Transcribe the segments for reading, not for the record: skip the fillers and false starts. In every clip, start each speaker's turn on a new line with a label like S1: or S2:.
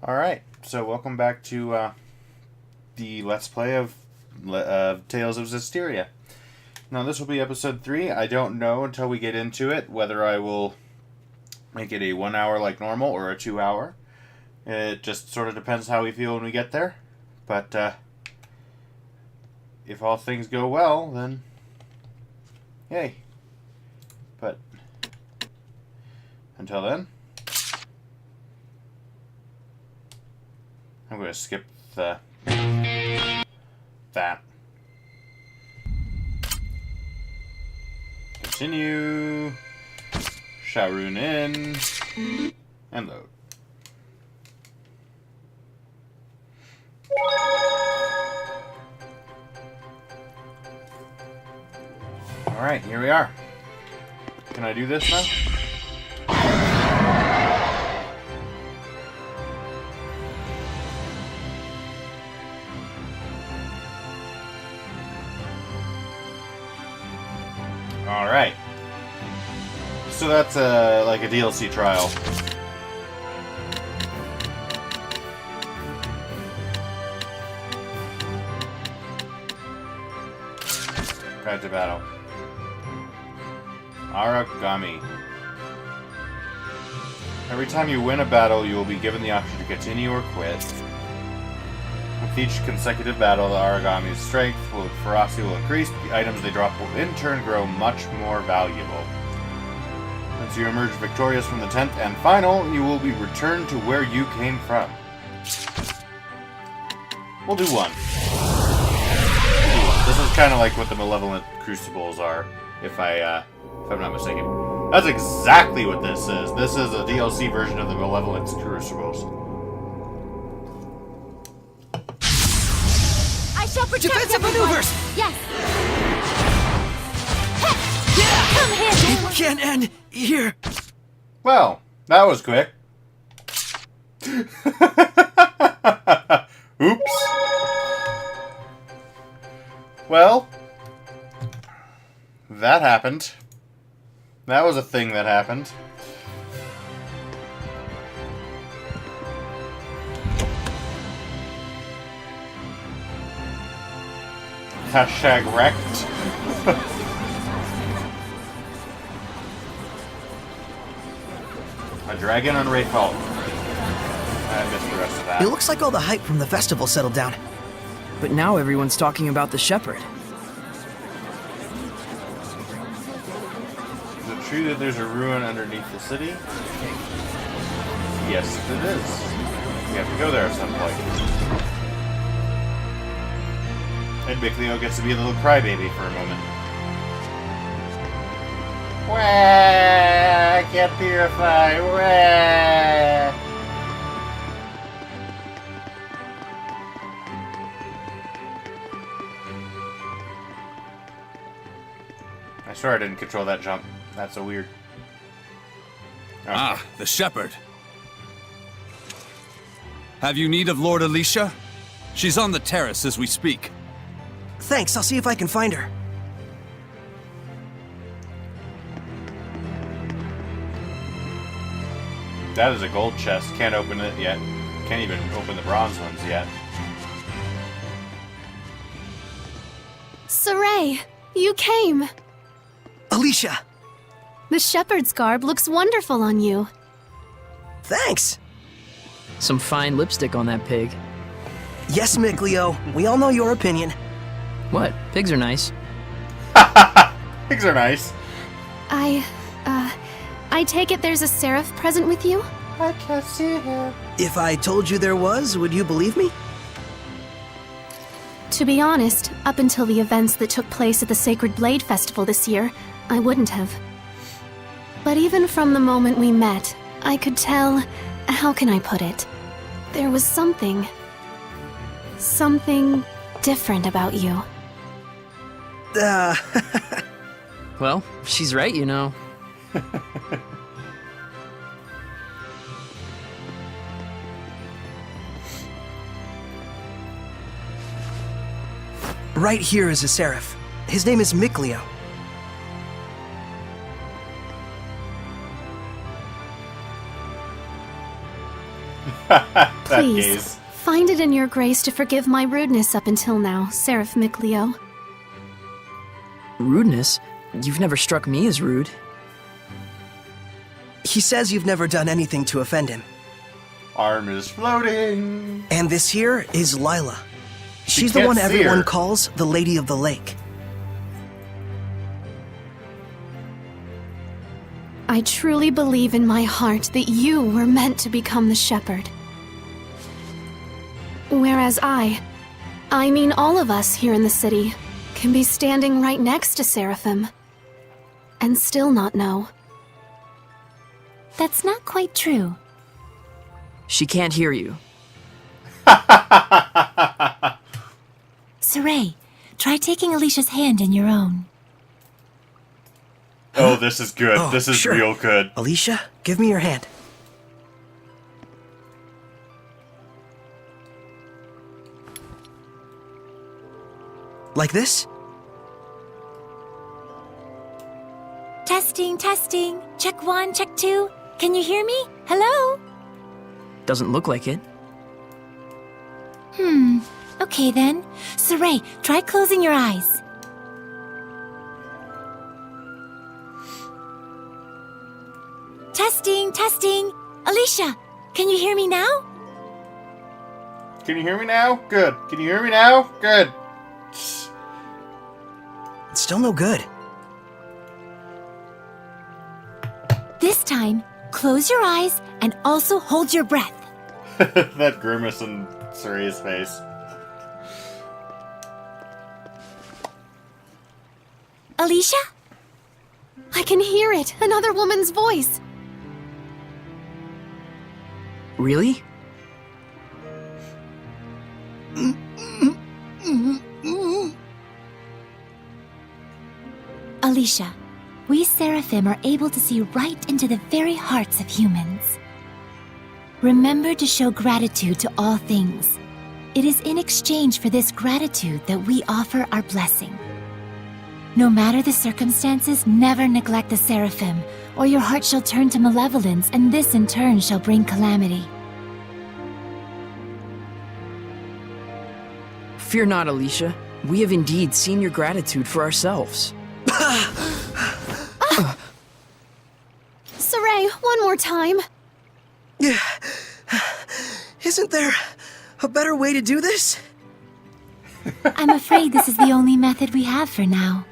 S1: Alright, so welcome back to the Let's Play of Tales of Zestiria. Now this will be episode 3. I don't know until we get into it whether I will make it a 1 hour like normal or a 2 hour. It just sort of depends how we feel when we get there. But if all things go well, then yay. But until then, I'm going to skip that. Continue. Sharon in. And load. Alright, here we are. Can I do this now? Alright. So that's like a DLC trial. Guide to battle. Aragami. Every time you win a battle, you will be given the option to continue or quit. With each consecutive battle, the Aragami's strength and ferocity will increase. The items they drop will in turn grow much more valuable. Once you emerge victorious from the 10th and final, you will be returned to where you came from. We'll do one. This is kind of like what the Malevolent Crucibles are, if I'm not mistaken. That's exactly what this is. This is a DLC version of the Malevolent Crucibles.
S2: Defensive maneuvers!
S3: Yes!
S2: Yeah!
S3: Come
S2: It can't end here!
S1: Well, that was quick. Oops. Well, that happened. That was a thing that happened. Hashtag wrecked. A dragon on Rayfall. I missed the rest of that.
S2: It looks like all the hype from the festival settled down. But now everyone's talking about the shepherd.
S1: Is it true that there's a ruin underneath the city? Yes, it is. We have to go there at some point. And Mickleo gets to be a little crybaby for a moment. Wah! I can't purify. Wah! I swear I didn't control that jump. That's so weird. Okay.
S4: Ah, the shepherd. Have you need of Lord Alicia? She's on the terrace as we speak.
S2: Thanks, I'll see if I can find her.
S1: That is a gold chest. Can't open it yet. Can't even open the bronze ones yet.
S3: Saray, you came.
S2: Alicia!
S3: The shepherd's garb looks wonderful on you.
S2: Thanks!
S5: Some fine lipstick on that pig.
S2: Yes, Mickleo, we all know your opinion.
S5: What? Pigs are nice.
S1: Pigs are nice.
S3: I take it there's a seraph present with you?
S1: I can't see him.
S2: If I told you there was, would you believe me?
S3: To be honest, up until the events that took place at the Sacred Blade Festival this year, I wouldn't have. But even from the moment we met, I could tell, how can I put it? There was something different about you.
S5: Well, she's right, you know.
S2: Right here is a seraph. His name is Mickleo.
S1: That
S3: Please,
S1: gaze.
S3: find it in your grace to forgive my rudeness up until now, Seraph Miclio.
S5: Rudeness? You've never struck me as rude.
S2: He says you've never done anything to offend him.
S1: Arm is floating.
S2: And this here is Lila. She's the
S1: can't
S2: one
S1: see
S2: everyone
S1: her.
S2: calls the Lady of the Lake.
S3: I truly believe in my heart that you were meant to become the shepherd. Whereas I mean all of us here in the city, can be standing right next to Seraphim and still not know.
S6: That's not quite true.
S5: She can't hear you.
S6: Saray, try taking Alicia's hand in your own.
S1: Oh, this is good.
S2: Oh,
S1: This is
S2: sure.
S1: real good.
S2: Alicia, give me your hand. Like this?
S6: Testing, testing. Check 1, check 2. Can you hear me? Hello?
S5: Doesn't look like it.
S6: Okay then. Saray, try closing your eyes. Testing, testing. Alicia, can you hear me now?
S1: Can you hear me now? Good. Can you hear me now? Good.
S2: It's still no good.
S6: This time, close your eyes and also hold your breath.
S1: That grimace on Saray's face.
S6: Alicia?
S3: I can hear it, another woman's voice.
S5: Really?
S6: Alicia, we Seraphim are able to see right into the very hearts of humans. Remember to show gratitude to all things. It is in exchange for this gratitude that we offer our blessing. No matter the circumstances, never neglect the Seraphim, or your heart shall turn to malevolence, and this in turn shall bring calamity.
S5: Fear not, Alicia. We have indeed seen your gratitude for ourselves.
S3: Saray, one more time.
S2: Isn't there a better way to do this?
S6: I'm afraid this is the only method we have for now.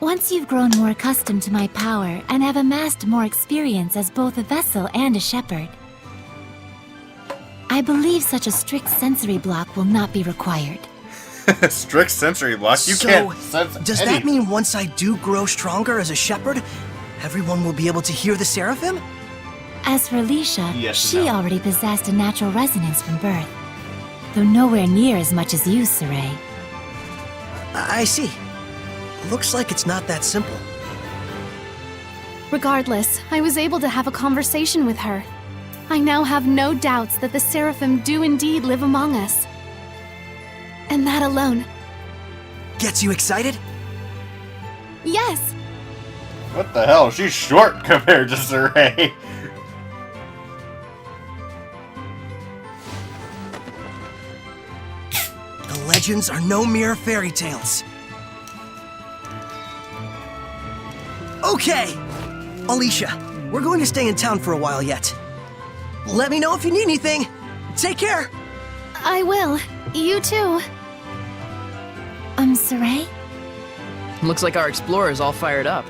S6: Once you've grown more accustomed to my power and have amassed more experience as both a vessel and a shepherd, I believe such a strict sensory block will not be required.
S1: Strict sensory block. You
S2: So,
S1: can't sense
S2: does that mean once I do grow stronger as a shepherd, everyone will be able to hear the Seraphim?
S6: As for Alicia,
S1: Yes and
S6: she
S1: no.
S6: already possessed a natural resonance from birth, though nowhere near as much as you, Saray.
S2: I see. Looks like it's not that simple.
S3: Regardless, I was able to have a conversation with her. I now have no doubts that the Seraphim do indeed live among us. And that alone,
S2: Gets you excited?
S3: yes!
S1: What the hell? She's short compared to Saray.
S2: The legends are no mere fairy tales. Okay! Alicia, we're going to stay in town for a while yet. Let me know if you need anything. Take care!
S3: I will. You too.
S6: Saray?
S5: Looks like our explorer's all fired up.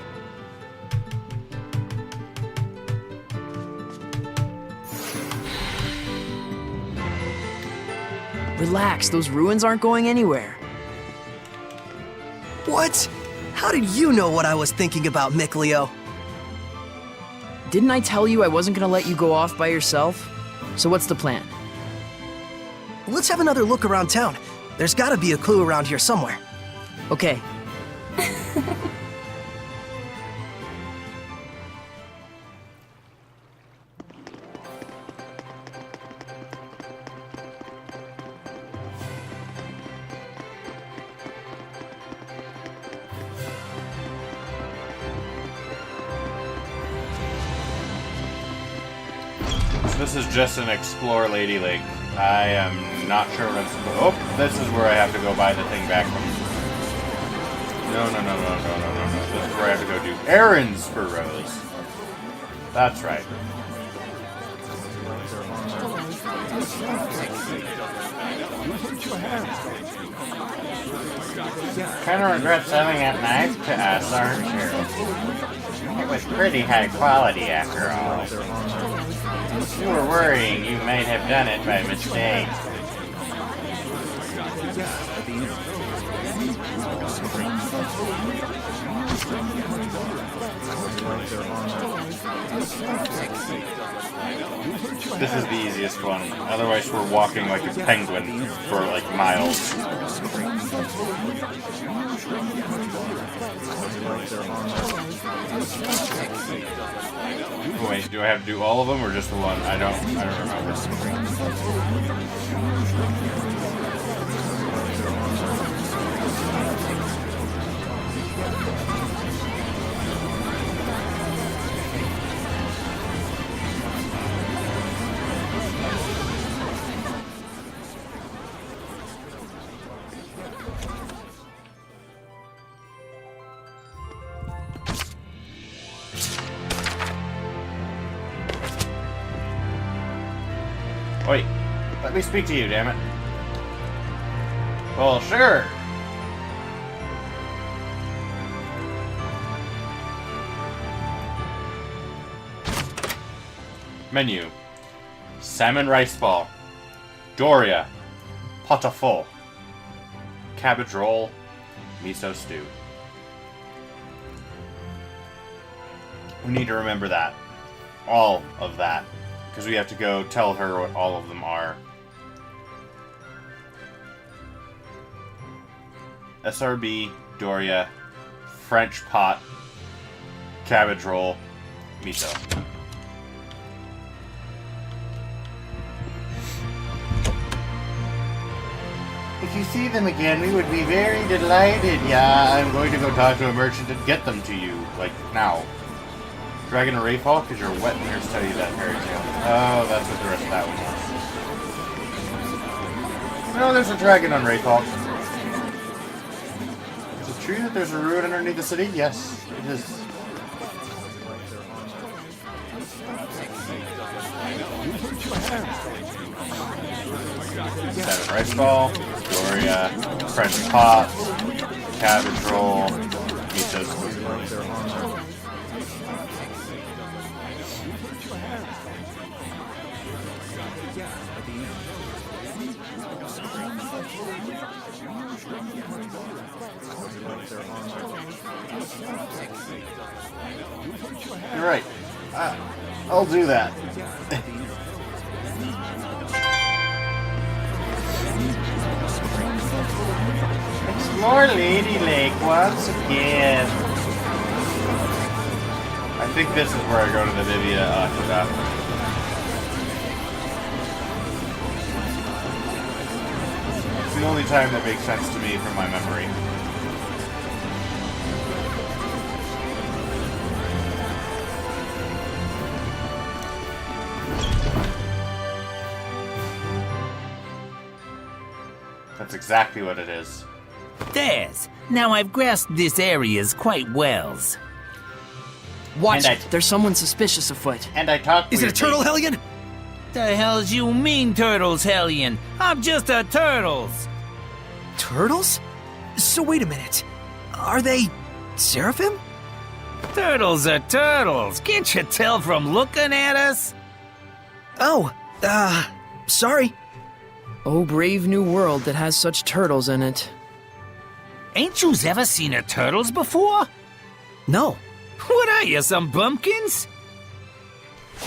S5: Relax, those ruins aren't going anywhere.
S2: What? How did you know what I was thinking about, Miclio?
S5: Didn't I tell you I wasn't gonna let you go off by yourself? So what's the plan?
S2: Let's have another look around town. There's gotta be a clue around here somewhere.
S5: Okay.
S1: So this is just an Explore Lady Lake. I am not sure what I'm supposed to... Oh, this is where I have to go buy the thing back from. No. This is where I have to go do errands for Rose. That's right. Kind of regrets selling that knife to us, aren't you? It was pretty high quality after all. You were worrying you might have done it by mistake. This is the easiest one. Otherwise, we're walking like a penguin for like miles. Oh, wait, do I have to do all of them or just the one? I don't remember. Wait, let me speak to you, damn it. Well, sure. Menu. Salmon rice ball. Doria. Pot au feu. Cabbage roll. Miso stew. We need to remember that. All of that. Because we have to go tell her what all of them are. SRB, Doria, French pot, cabbage roll, miso. If you see them again, we would be very delighted. Yeah, I'm going to go talk to a merchant and get them to you, like, now. Dragon or Rayfall, because you're wet in here to tell you that fairy tale. Oh, that's what the rest of that one was. No, there's a dragon on Rayfall. Is it true that there's a ruin underneath the city? Yes, it is. Salmon rice ball, Doria, French pot, cabbage roll, miso stew. You're right. I'll do that. Explore Lady Lake once again. I think this is where I go to the Vivia Aqueduct. It's the only time that makes sense to me from my memory. That's exactly what it is.
S7: There's. Now I've grasped this areas quite well.
S5: Watch
S1: And
S5: it. There's someone suspicious afoot.
S1: And I talked
S2: Is it a turtle, Hellion?
S7: The hell's you mean, Turtles, Hellion? I'm just a Turtles.
S2: Turtles? So wait a minute. Are they seraphim?
S7: Turtles are turtles. Can't you tell from looking at us?
S2: Oh, sorry.
S5: Oh, brave new world that has such turtles in it.
S7: Ain't yous ever seen a turtles before?
S2: No.
S7: What are you, some bumpkins?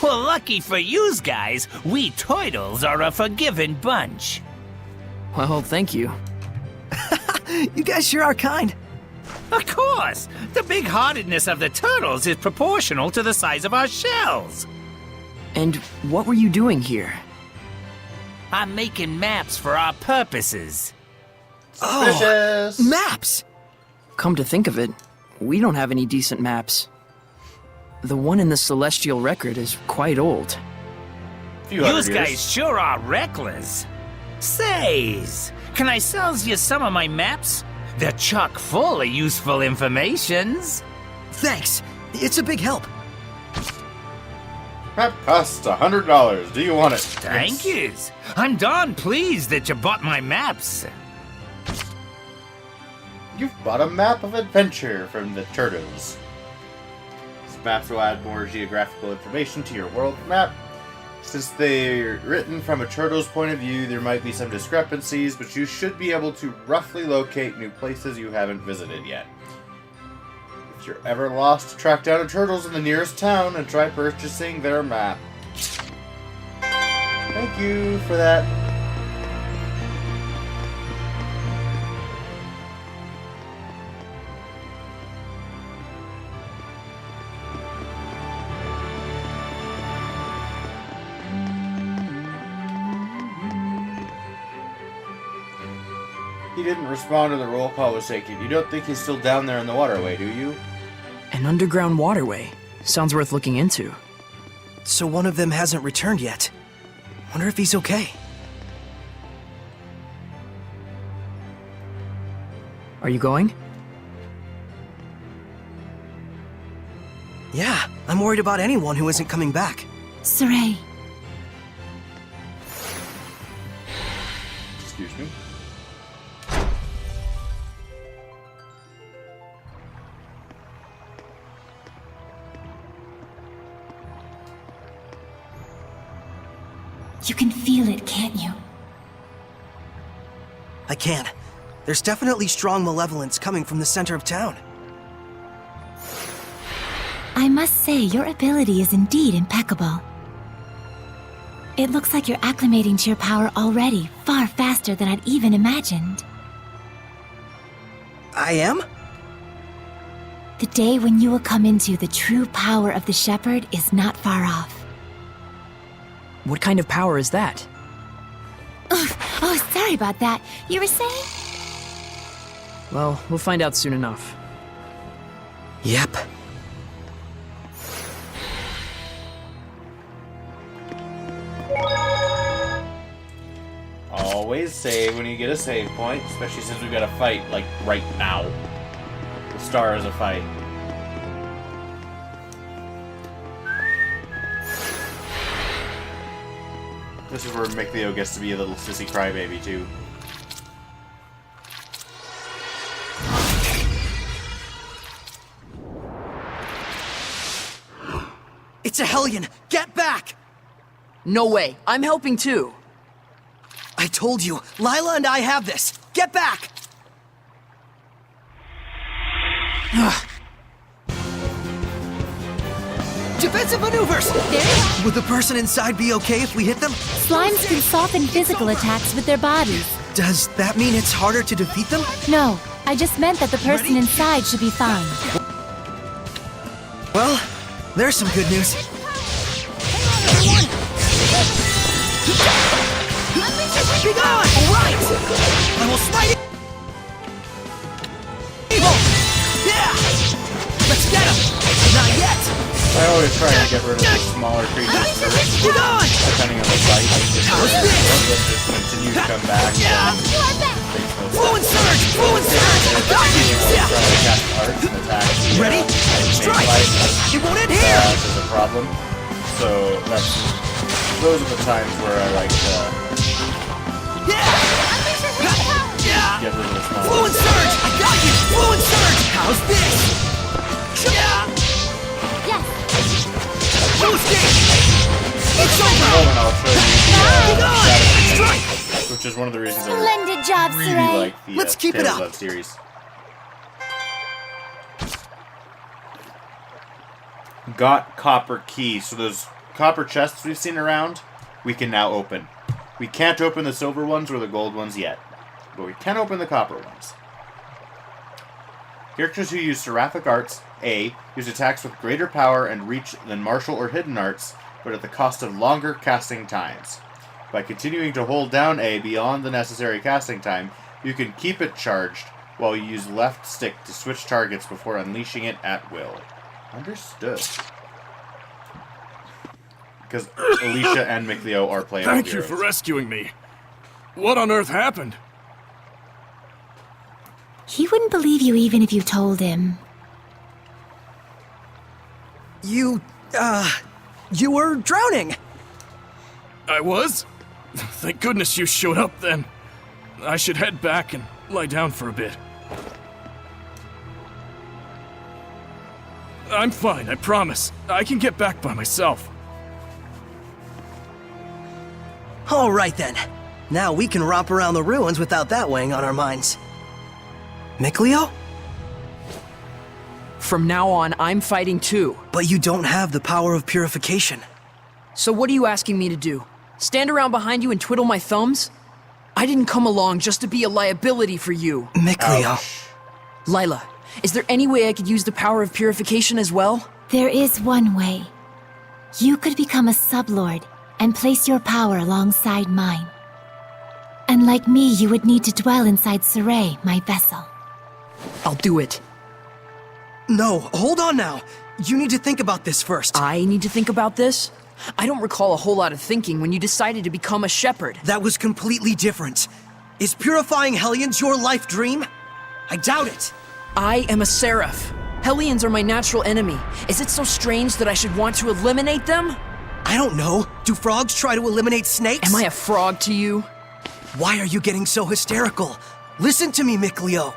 S7: Well, lucky for yous guys, we turtles are a forgiving bunch.
S5: Well, thank you.
S2: You guys sure are kind.
S7: Of course! The big-heartedness of the turtles is proportional to the size of our shells.
S5: And what were you doing here?
S7: I'm making maps for our purposes.
S1: Suspicious!
S2: Maps!
S5: Come to think of it, we don't have any decent maps. The one in the Celestial Record is quite old.
S1: Few hundred
S7: Yous
S1: years.
S7: guys sure are reckless. Says, can I sells you some of my maps? They're chock full of useful informations.
S2: Thanks. It's a big help.
S1: Map costs $100. Do you want it?
S7: Thank yous. I'm darn pleased that you bought my maps.
S1: You've bought a map of adventure from the Turtles. These maps will add more geographical information to your world map. Since they're written from a turtle's point of view, there might be some discrepancies, but you should be able to roughly locate new places you haven't visited yet. If you're ever lost, track down the turtles in the nearest town and try purchasing their map. Thank you for that. He didn't respond to the roll call was taken. You don't think he's still down there in the waterway, do you?
S5: An underground waterway. Sounds worth looking into.
S2: So one of them hasn't returned yet. Wonder if he's okay.
S5: Are you going?
S2: Yeah, I'm worried about anyone who isn't coming back.
S6: Saray,
S1: Excuse me.
S6: you can feel it, can't you?
S2: I can. There's definitely strong malevolence coming from the center of town.
S6: I must say, your ability is indeed impeccable. It looks like you're acclimating to your power already, far faster than I'd even imagined.
S2: I am?
S6: The day when you will come into the true power of the Shepherd is not far off.
S5: What kind of power is that?
S6: Oh, sorry about that. You were saying?
S5: Well, we'll find out soon enough.
S2: Yep.
S1: Always save when you get a save point, especially since we've got a fight, like, right now. The star is a fight. This is where Mikleo gets to be a little sissy crybaby, too.
S2: It's a Hellion! Get back!
S5: No way. I'm helping too.
S2: I told you, Lila and I have this! Get back! Defensive maneuvers! Would the person inside be okay if we hit them?
S6: Slimes can soften physical attacks with their bodies.
S2: Does that mean it's harder to defeat them?
S6: No, I just meant that the person inside should be fine.
S2: Well, there's some good news. Be gone! Alright! I will smite it! Evil! Yeah! Let's get him! Not yet!
S1: I always try to get rid of the smaller creatures first,
S2: Be gone!
S1: depending on the fight. Just continue to come back and face those
S2: Fluent surge! Fluent surge! I got you!
S1: try to cast arts and attack the,
S2: Ready? Strike!
S1: light.
S2: It won't end here!
S1: Is a problem. So those are the times where I like to get rid of the smaller.
S2: Fluent surge! I got you! Fluent surge! How's this? Boosting! It's over!
S1: And I'll show
S2: Be
S1: you
S2: gone! Strike!
S1: which is one of the reasons I
S6: Splendid job,
S1: really
S6: Saray.
S1: like the
S2: Let's keep it
S1: Tales
S2: up.
S1: of series. Got copper keys. So those copper chests we've seen around, we can now open. We can't open the silver ones or the gold ones yet, but we can open the copper ones. Characters who use seraphic arts, A, use attacks with greater power and reach than martial or hidden arts, but at the cost of longer casting times. By continuing to hold down A beyond the necessary casting time, you can keep it charged while you use left stick to switch targets before unleashing it at will. Understood. because Alicia and Mikleo are playable
S8: Thank you
S1: heroes.
S8: for rescuing me. What on earth happened?
S6: He wouldn't believe you even if you told him.
S2: You were drowning.
S8: I was? Thank goodness you showed up then. I should head back and lie down for a bit. I'm fine, I promise. I can get back by myself.
S2: All right then. Now we can romp around the ruins without that weighing on our minds. Mikleo?
S5: From now on, I'm fighting too.
S2: But you don't have the power of purification.
S5: So what are you asking me to do? Stand around behind you and twiddle my thumbs? I didn't come along just to be a liability for you.
S2: Mikleo.
S5: Lila, is there any way I could use the power of purification as well?
S6: There is one way. You could become a sublord and place your power alongside mine. And like me, you would need to dwell inside Saray, my vessel.
S5: I'll do it.
S2: No, hold on now. You need to think about this first.
S5: I need to think about this? I don't recall a whole lot of thinking when you decided to become a shepherd.
S2: That was completely different. Is purifying Hellions your life dream? I doubt it.
S5: I am a seraph. Hellions are my natural enemy. Is it so strange that I should want to eliminate them?
S2: I don't know. Do frogs try to eliminate snakes?
S5: Am I a frog to you?
S2: Why are you getting so hysterical? Listen to me, Mikleo.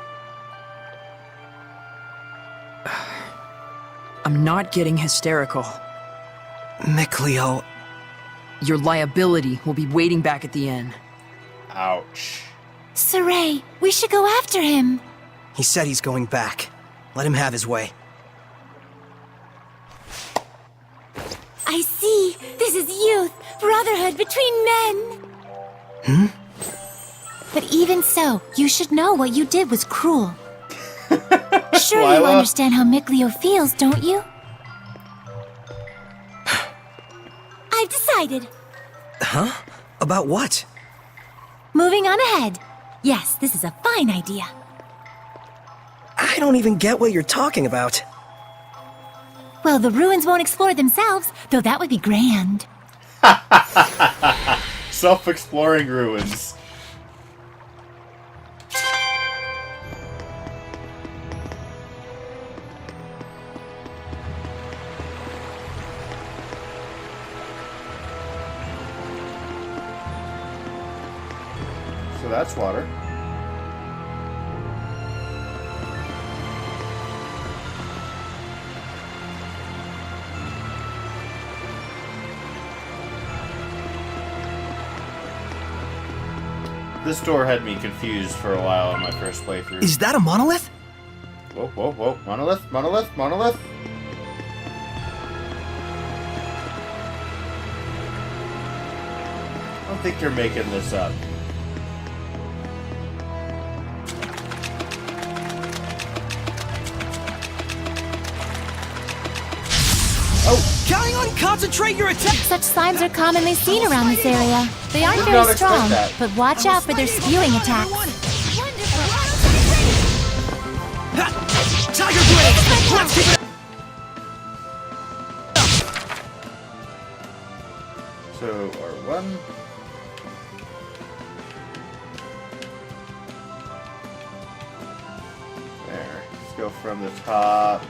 S5: I'm not getting hysterical.
S2: Mikleo.
S5: Your liability will be waiting back at the inn.
S1: Ouch.
S6: Saray, we should go after him.
S2: He said he's going back. Let him have his way.
S6: I see. This is youth, brotherhood between men. But even so, you should know what you did was cruel. Sure, you
S1: Lila?
S6: understand how Mikleo feels, don't you? I've decided.
S2: Huh? About what?
S6: Moving on ahead. Yes, this is a fine idea.
S2: I don't even get what you're talking about.
S6: Well, the ruins won't explore themselves, though that would be grand.
S1: Self-exploring ruins. So that's water. This door had me confused for a while in my first playthrough.
S2: Is that a monolith?
S1: Whoa, whoa, whoa. Monolith, monolith, monolith. I don't think you're making this up.
S2: Counting on concentrate your attack!
S6: Such slimes are commonly seen around this area. They aren't
S1: Did
S6: very
S1: not expect
S6: strong,
S1: that.
S6: but watch out for their spewing attacks.
S2: Tiger Blade! Let's keep it
S1: So, R1. There. Let's go from the top.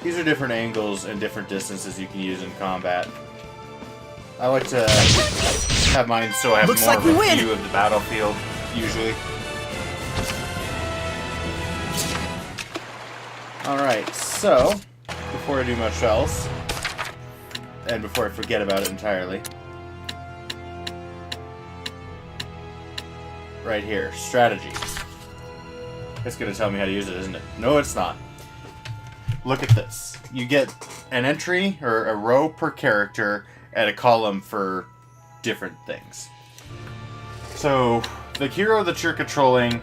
S1: These are different angles and different distances you can use in combat. I like to have mine so I have
S2: Looks
S1: more
S2: like
S1: of
S2: we
S1: a
S2: win.
S1: view of the battlefield, usually. Alright, so, before I do much else, and before I forget about it entirely, right here, strategy. It's going to tell me how to use it, isn't it? No, it's not. Look at this. You get an entry, or a row per character, and a column for different things. So, the hero that you're controlling,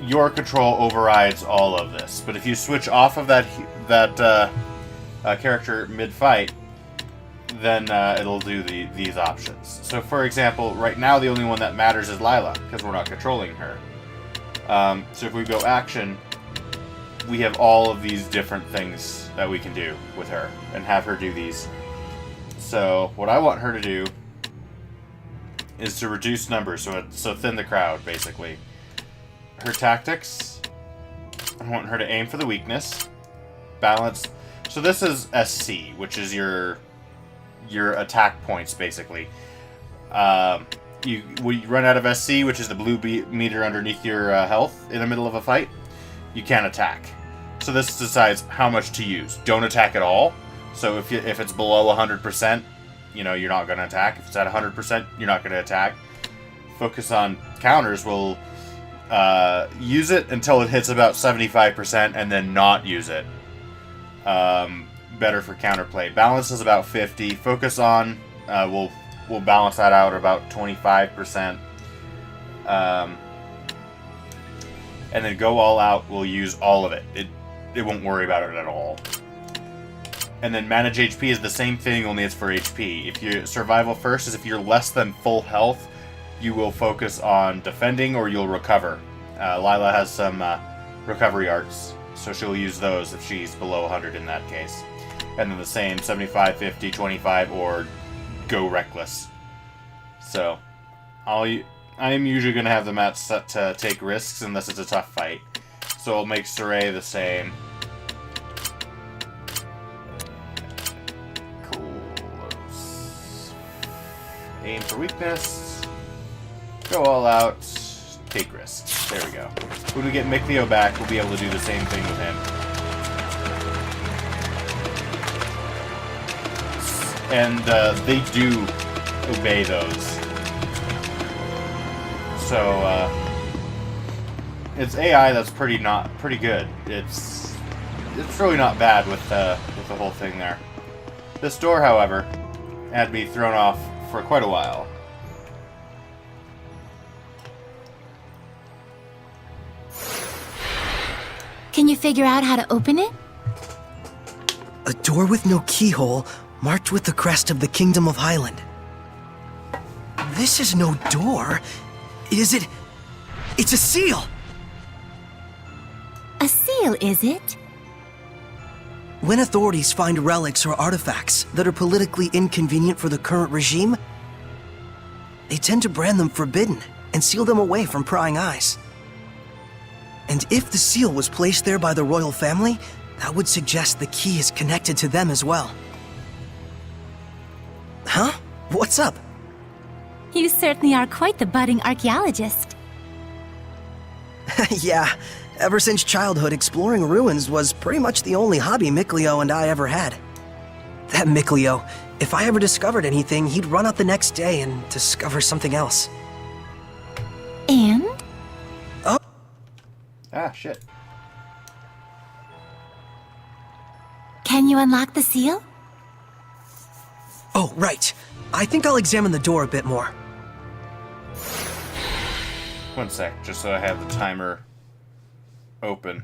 S1: your control overrides all of this. But if you switch off of that character mid-fight, then it'll do these options. So, for example, right now the only one that matters is Lila, because we're not controlling her. So if we go action, we have all of these different things that we can do with her, and have her do these. So what I want her to do is to reduce numbers, so thin the crowd, basically. Her tactics, I want her to aim for the weakness. Balance. So this is SC, which is your attack points, basically. When you run out of SC, which is the blue meter underneath your health in the middle of a fight, you can't attack. So this decides how much to use. Don't attack at all. So if it's below 100%, you're not going to attack. If it's at 100%, you're not going to attack. Focus on counters will use it until it hits about 75% and then not use it. Better for counterplay. Balance is about 50. Focus on we'll balance that out about 25%. And then go all out, we'll use all of it. It won't worry about it at all. And then manage HP is the same thing, only it's for HP. If your survival first is if you're less than full health, you will focus on defending or you'll recover. Lila has some recovery arts, so she'll use those if she's below 100 in that case. And then the same 75, 50, 25, or go reckless. So I am usually going to have the mats set to take risks unless it's a tough fight. So I'll make Saray the same. Aim for weakness. Go all out. Take risks. There we go. When we get Mikleo back, we'll be able to do the same thing with him. And they do obey those. So it's AI that's pretty good. It's really not bad with the whole thing there. This door, however, had me thrown off for quite a while.
S6: Can you figure out how to open it?
S2: A door with no keyhole, marked with the crest of the Kingdom of Highland. This is no door. Is it? It's a seal!
S6: A seal, is it?
S2: When authorities find relics or artifacts that are politically inconvenient for the current regime, they tend to brand them forbidden and seal them away from prying eyes. And if the seal was placed there by the royal family, that would suggest the key is connected to them as well. Huh? What's up?
S6: You certainly are quite the budding archaeologist.
S2: Yeah, ever since childhood, exploring ruins was pretty much the only hobby Mikleo and I ever had. That Mikleo, if I ever discovered anything, he'd run out the next day and discover something else.
S6: And?
S2: Oh.
S1: Ah, shit.
S6: Can you unlock the seal?
S2: Oh, right. I think I'll examine the door a bit more.
S1: One sec, just so I have the timer open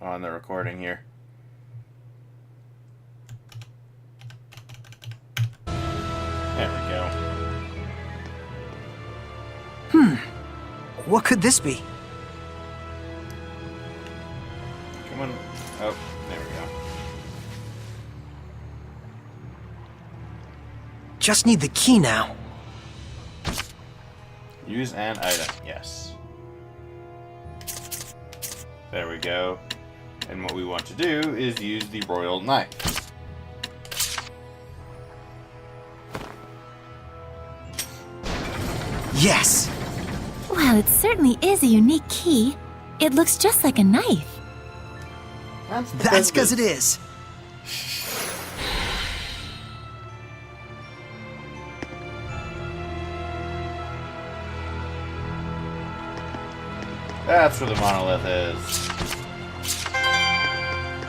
S1: on the recording here. There we go.
S2: What could this be?
S1: Come on. Oh, there we go.
S2: Just need the key now.
S1: Use an item. Yes. There we go. And what we want to do is use the royal knife.
S2: Yes!
S6: Well, it certainly is a unique key. It looks just like a knife.
S2: That's because it is.
S1: That's where the monolith is.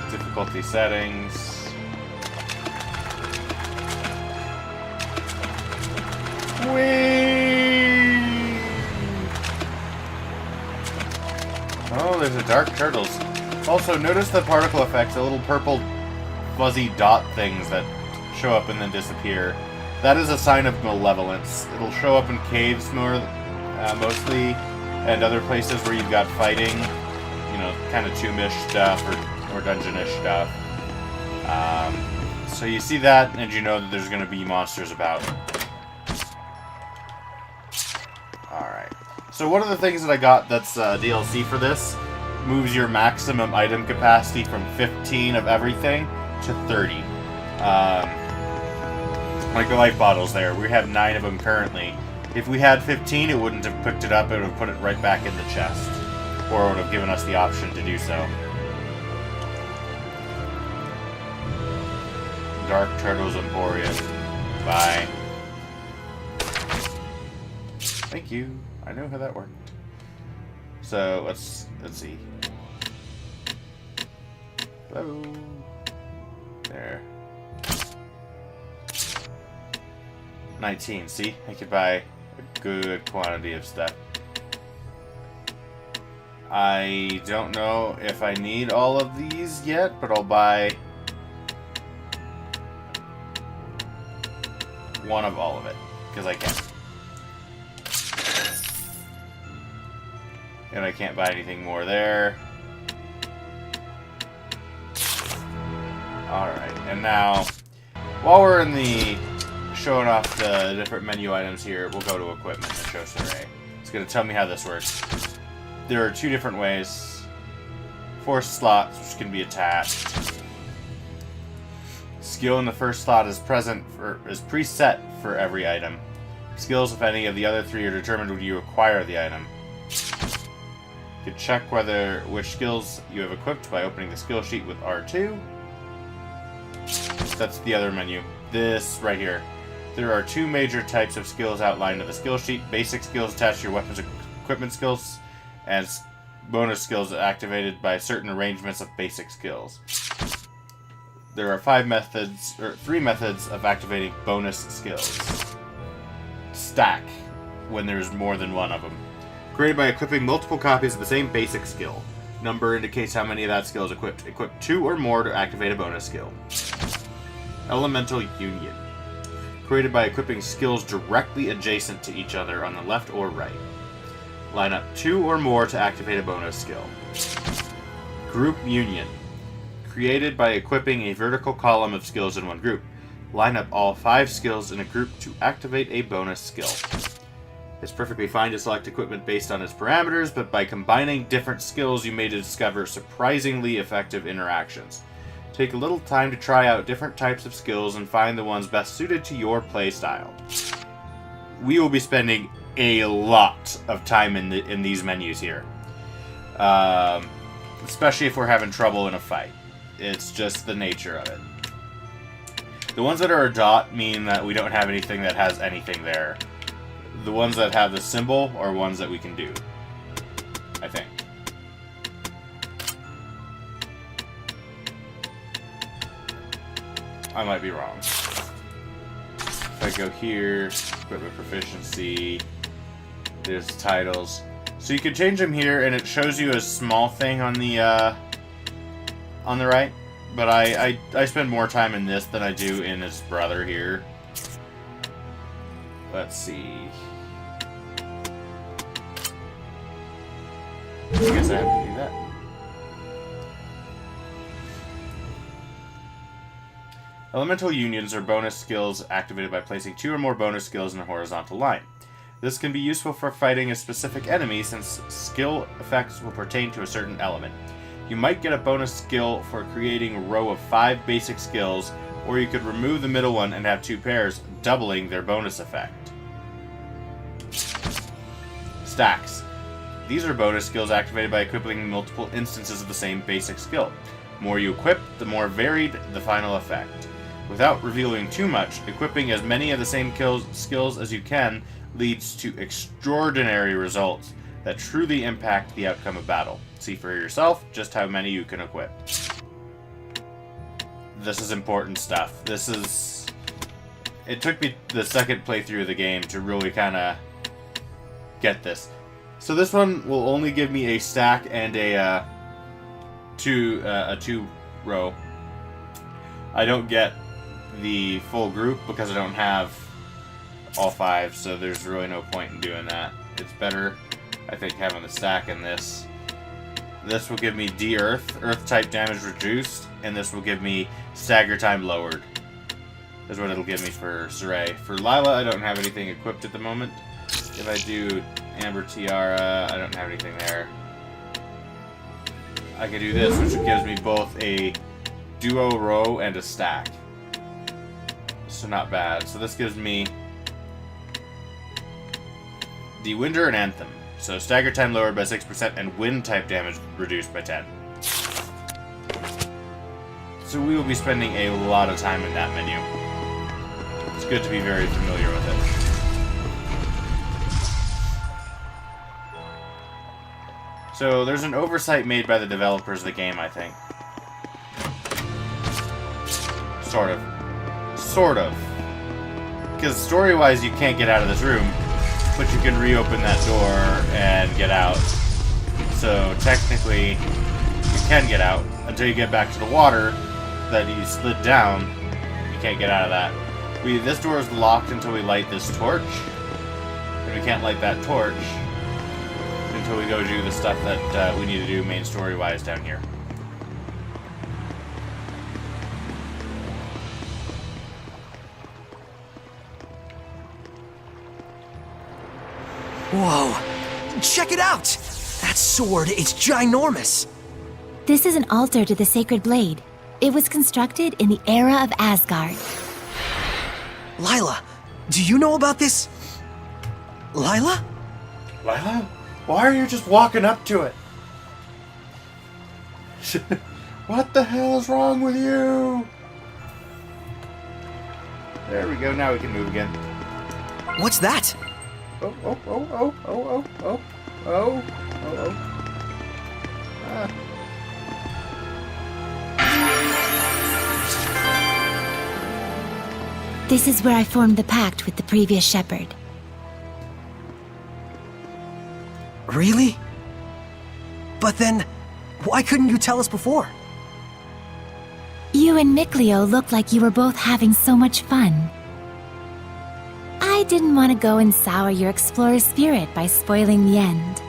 S1: Difficulty settings. Whee! Oh, there's a dark turtles. Also, notice the particle effects, the little purple fuzzy dot things that show up and then disappear. That is a sign of malevolence. It'll show up in caves mostly, and other places where you've got fighting, kind of tomb-ish stuff or dungeon-ish stuff. So you see that, and you know that there's going to be monsters about. Alright. So one of the things that I got that's DLC for this moves your maximum item capacity from 15 of everything to 30. Like the life bottles there. We have 9 of them currently. If we had 15, it wouldn't have picked it up. It would have put it right back in the chest. Or it would have given us the option to do so. Dark Turtles Emporium. Bye. Thank you. I know how that worked. So let's see. Hello. There. 19. See, I could buy a good quantity of stuff. I don't know if I need all of these yet, but I'll buy one of all of it, because I can. And I can't buy anything more there. Alright, and now, while we're in the showing off the different menu items here, we'll go to equipment and show Saray. It's going to tell me how this works. There are 2 different ways. Force slots, which can be attached. Skill in the first slot is preset for every item. Skills, if any of the other 3 are determined when you acquire the item. You can check which skills you have equipped by opening the skill sheet with R2. That's the other menu. This right here. There are 2 major types of skills outlined in the skill sheet. Basic skills attached to your weapons and equipment skills, and bonus skills activated by certain arrangements of basic skills. There are 3 methods of activating bonus skills. Stack, when there's more than one of them. Created by equipping multiple copies of the same basic skill. Number indicates how many of that skill is equipped. Equip 2 or more to activate a bonus skill. Elemental Union. Created by equipping skills directly adjacent to each other on the left or right. Line up 2 or more to activate a bonus skill. Group Union. Created by equipping a vertical column of skills in one group. Line up all 5 skills in a group to activate a bonus skill. It's perfectly fine to select equipment based on its parameters, but by combining different skills you may discover surprisingly effective interactions. Take a little time to try out different types of skills and find the ones best suited to your playstyle. We will be spending a lot of time in these menus here. Especially if we're having trouble in a fight. It's just the nature of it. The ones that are a dot mean that we don't have anything that has anything there. The ones that have the symbol are ones that we can do, I think. I might be wrong. If I go here, equipment proficiency, there's titles. So you can change them here, and it shows you a small thing on the right. But I spend more time in this than I do in his brother here. Let's see. I guess I have to do that. Elemental unions are bonus skills activated by placing 2 or more bonus skills in a horizontal line. This can be useful for fighting a specific enemy since skill effects will pertain to a certain element. You might get a bonus skill for creating a row of 5 basic skills, or you could remove the middle one and have 2 pairs, doubling their bonus effect. Stacks. These are bonus skills activated by equipping multiple instances of the same basic skill. The more you equip, the more varied the final effect. Without revealing too much, equipping as many of the same skills as you can leads to extraordinary results that truly impact the outcome of battle. See for yourself just how many you can equip. This is important stuff. It took me the second playthrough of the game to really kind of get this. So this one will only give me a stack and a 2 row. I don't get the full group because I don't have all 5, so there's really no point in doing that. It's better, I think, having the stack in this. This will give me D-Earth, Earth type damage reduced, and this will give me stagger time lowered. is what it'll give me for Saray. For Lila, I don't have anything equipped at the moment. If I do Amber Tiara, I don't have anything there. I can do this, which gives me both a duo row and a stack. So not bad. So this gives me the Winder and Anthem. So stagger time lowered by 6% and wind type damage reduced by 10. So we will be spending a lot of time in that menu. It's good to be very familiar with it. So there's an oversight made by the developers of the game, I think. Sort of. Sort of. Because story-wise, you can't get out of this room, but you can reopen that door and get out. So technically, you can get out until you get back to the water that you slid down. You can't get out of that. This door is locked until we light this torch, and we can't light that torch until we go do the stuff that we need to do main story-wise down here.
S2: Whoa! Check it out! That sword, it's ginormous!
S6: This is an altar to the sacred blade. It was constructed in the era of Asgard.
S2: Lila, do you know about this? Lila?
S1: Lila? Why are you just walking up to it? What the hell is wrong with you? There we go, now we can move again.
S2: What's that?
S1: Oh, oh, oh, oh, oh, oh, oh, oh, oh, oh.
S6: This is where I formed the pact with the previous shepherd.
S2: Really? But then, why couldn't you tell us before?
S6: You and Mikleo looked like you were both having so much fun. I didn't want to go and sour your explorer spirit by spoiling the end.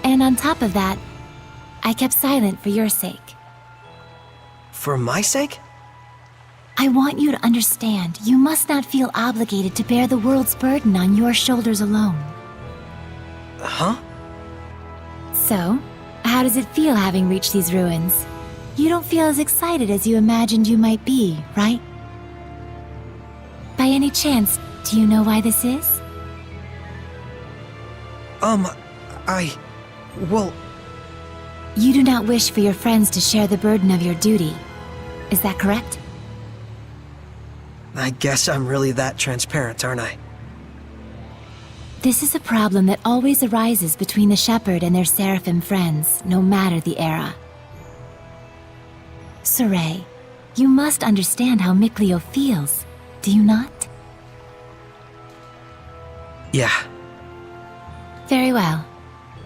S6: And on top of that, I kept silent for your sake.
S2: For my sake?
S6: I want you to understand you must not feel obligated to bear the world's burden on your shoulders alone.
S2: Huh?
S6: So, how does it feel having reached these ruins? You don't feel as excited as you imagined you might be, right? By any chance, do you know why this is?
S2: Well...
S6: You do not wish for your friends to share the burden of your duty. Is that correct?
S2: I guess I'm really that transparent, aren't I?
S6: This is a problem that always arises between the shepherd and their seraphim friends, no matter the era. Saray, you must understand how Mikleo feels, do you not?
S2: Yeah.
S6: Very well.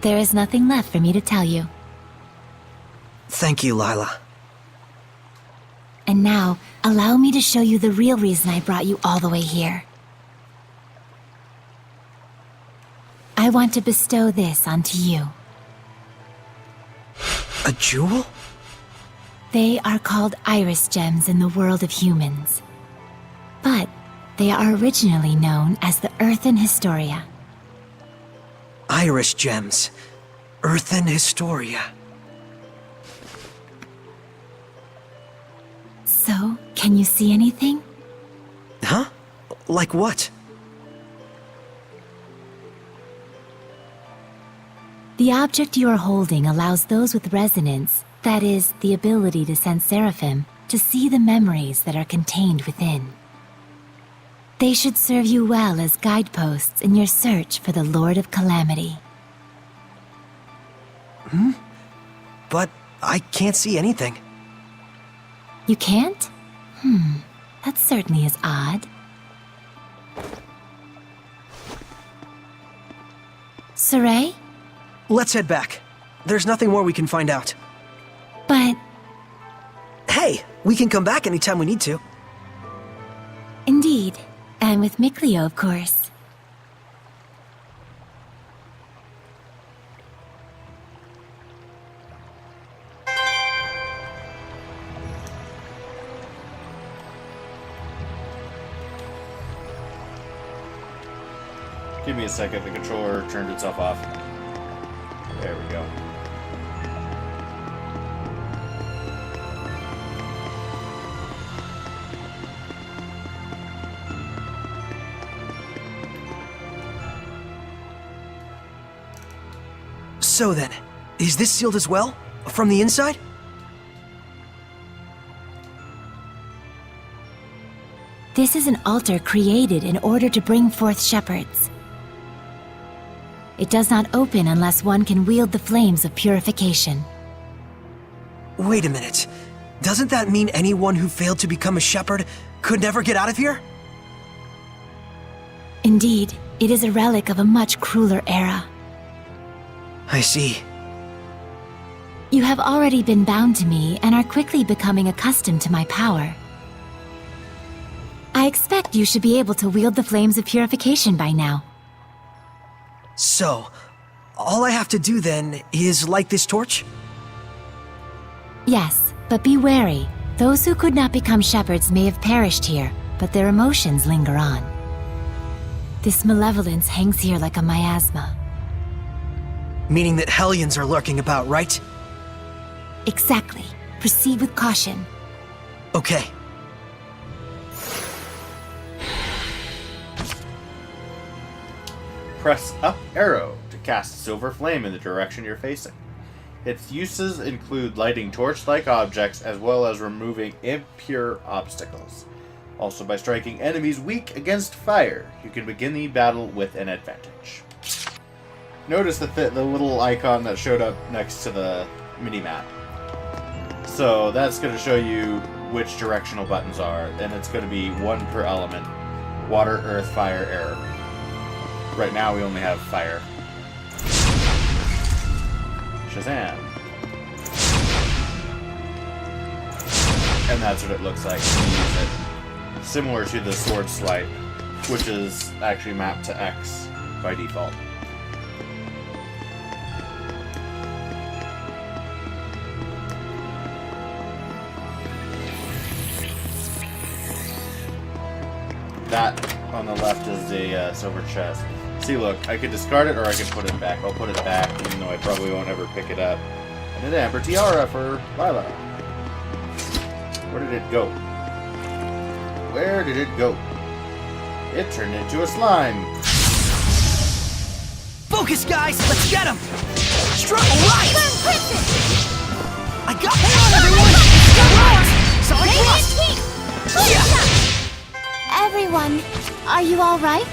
S6: There is nothing left for me to tell you.
S2: Thank you, Lila.
S6: And now, allow me to show you the real reason I brought you all the way here. I want to bestow this onto you.
S2: A jewel?
S6: They are called iris gems in the world of humans. But they are originally known as the Earthen Historia.
S2: Iris gems. Earthen Historia.
S6: So, can you see anything?
S2: Huh? Like what?
S6: The object you are holding allows those with resonance, that is, the ability to sense seraphim, to see the memories that are contained within. They should serve you well as guideposts in your search for the Lord of Calamity.
S2: But I can't see anything.
S6: You can't? That certainly is odd. Saray?
S2: Let's head back. There's nothing more we can find out.
S6: But...
S2: Hey, we can come back anytime we need to.
S6: Indeed. And with Mikleo, of course.
S1: Give me a second, the controller turned itself off. There we go.
S2: So then, is this sealed as well? From the inside?
S6: This is an altar created in order to bring forth shepherds. It does not open unless one can wield the flames of purification.
S2: Wait a minute. Doesn't that mean anyone who failed to become a shepherd could never get out of here?
S6: Indeed, it is a relic of a much crueler era.
S2: I see.
S6: You have already been bound to me and are quickly becoming accustomed to my power. I expect you should be able to wield the flames of purification by now.
S2: So, all I have to do then is light this torch?
S6: Yes, but be wary. Those who could not become shepherds may have perished here, but their emotions linger on. This malevolence hangs here like a miasma.
S2: Meaning that Hellions are lurking about, right?
S6: Exactly. Proceed with caution.
S2: Okay.
S1: Press up arrow to cast silver flame in the direction you're facing. Its uses include lighting torch-like objects as well as removing impure obstacles. Also, by striking enemies weak against fire, you can begin the battle with an advantage. Notice the little icon that showed up next to the mini-map. So that's going to show you which directional buttons are, and it's going to be one per element. Water, earth, fire, air. Right now we only have fire. Shazam. And that's what it looks like when you use it. Similar to the sword swipe, which is actually mapped to X by default. That on the left is the silver chest. See, look, I could discard it or I could put it back. I'll put it back, even though I probably won't ever pick it up. And an amber tiara for Lila. Where did it go? Where did it go? It turned into a slime.
S2: Focus, guys! Let's get him! Struggle right! I got it, everyone! Sonic Blast!
S6: Everyone, are you all right?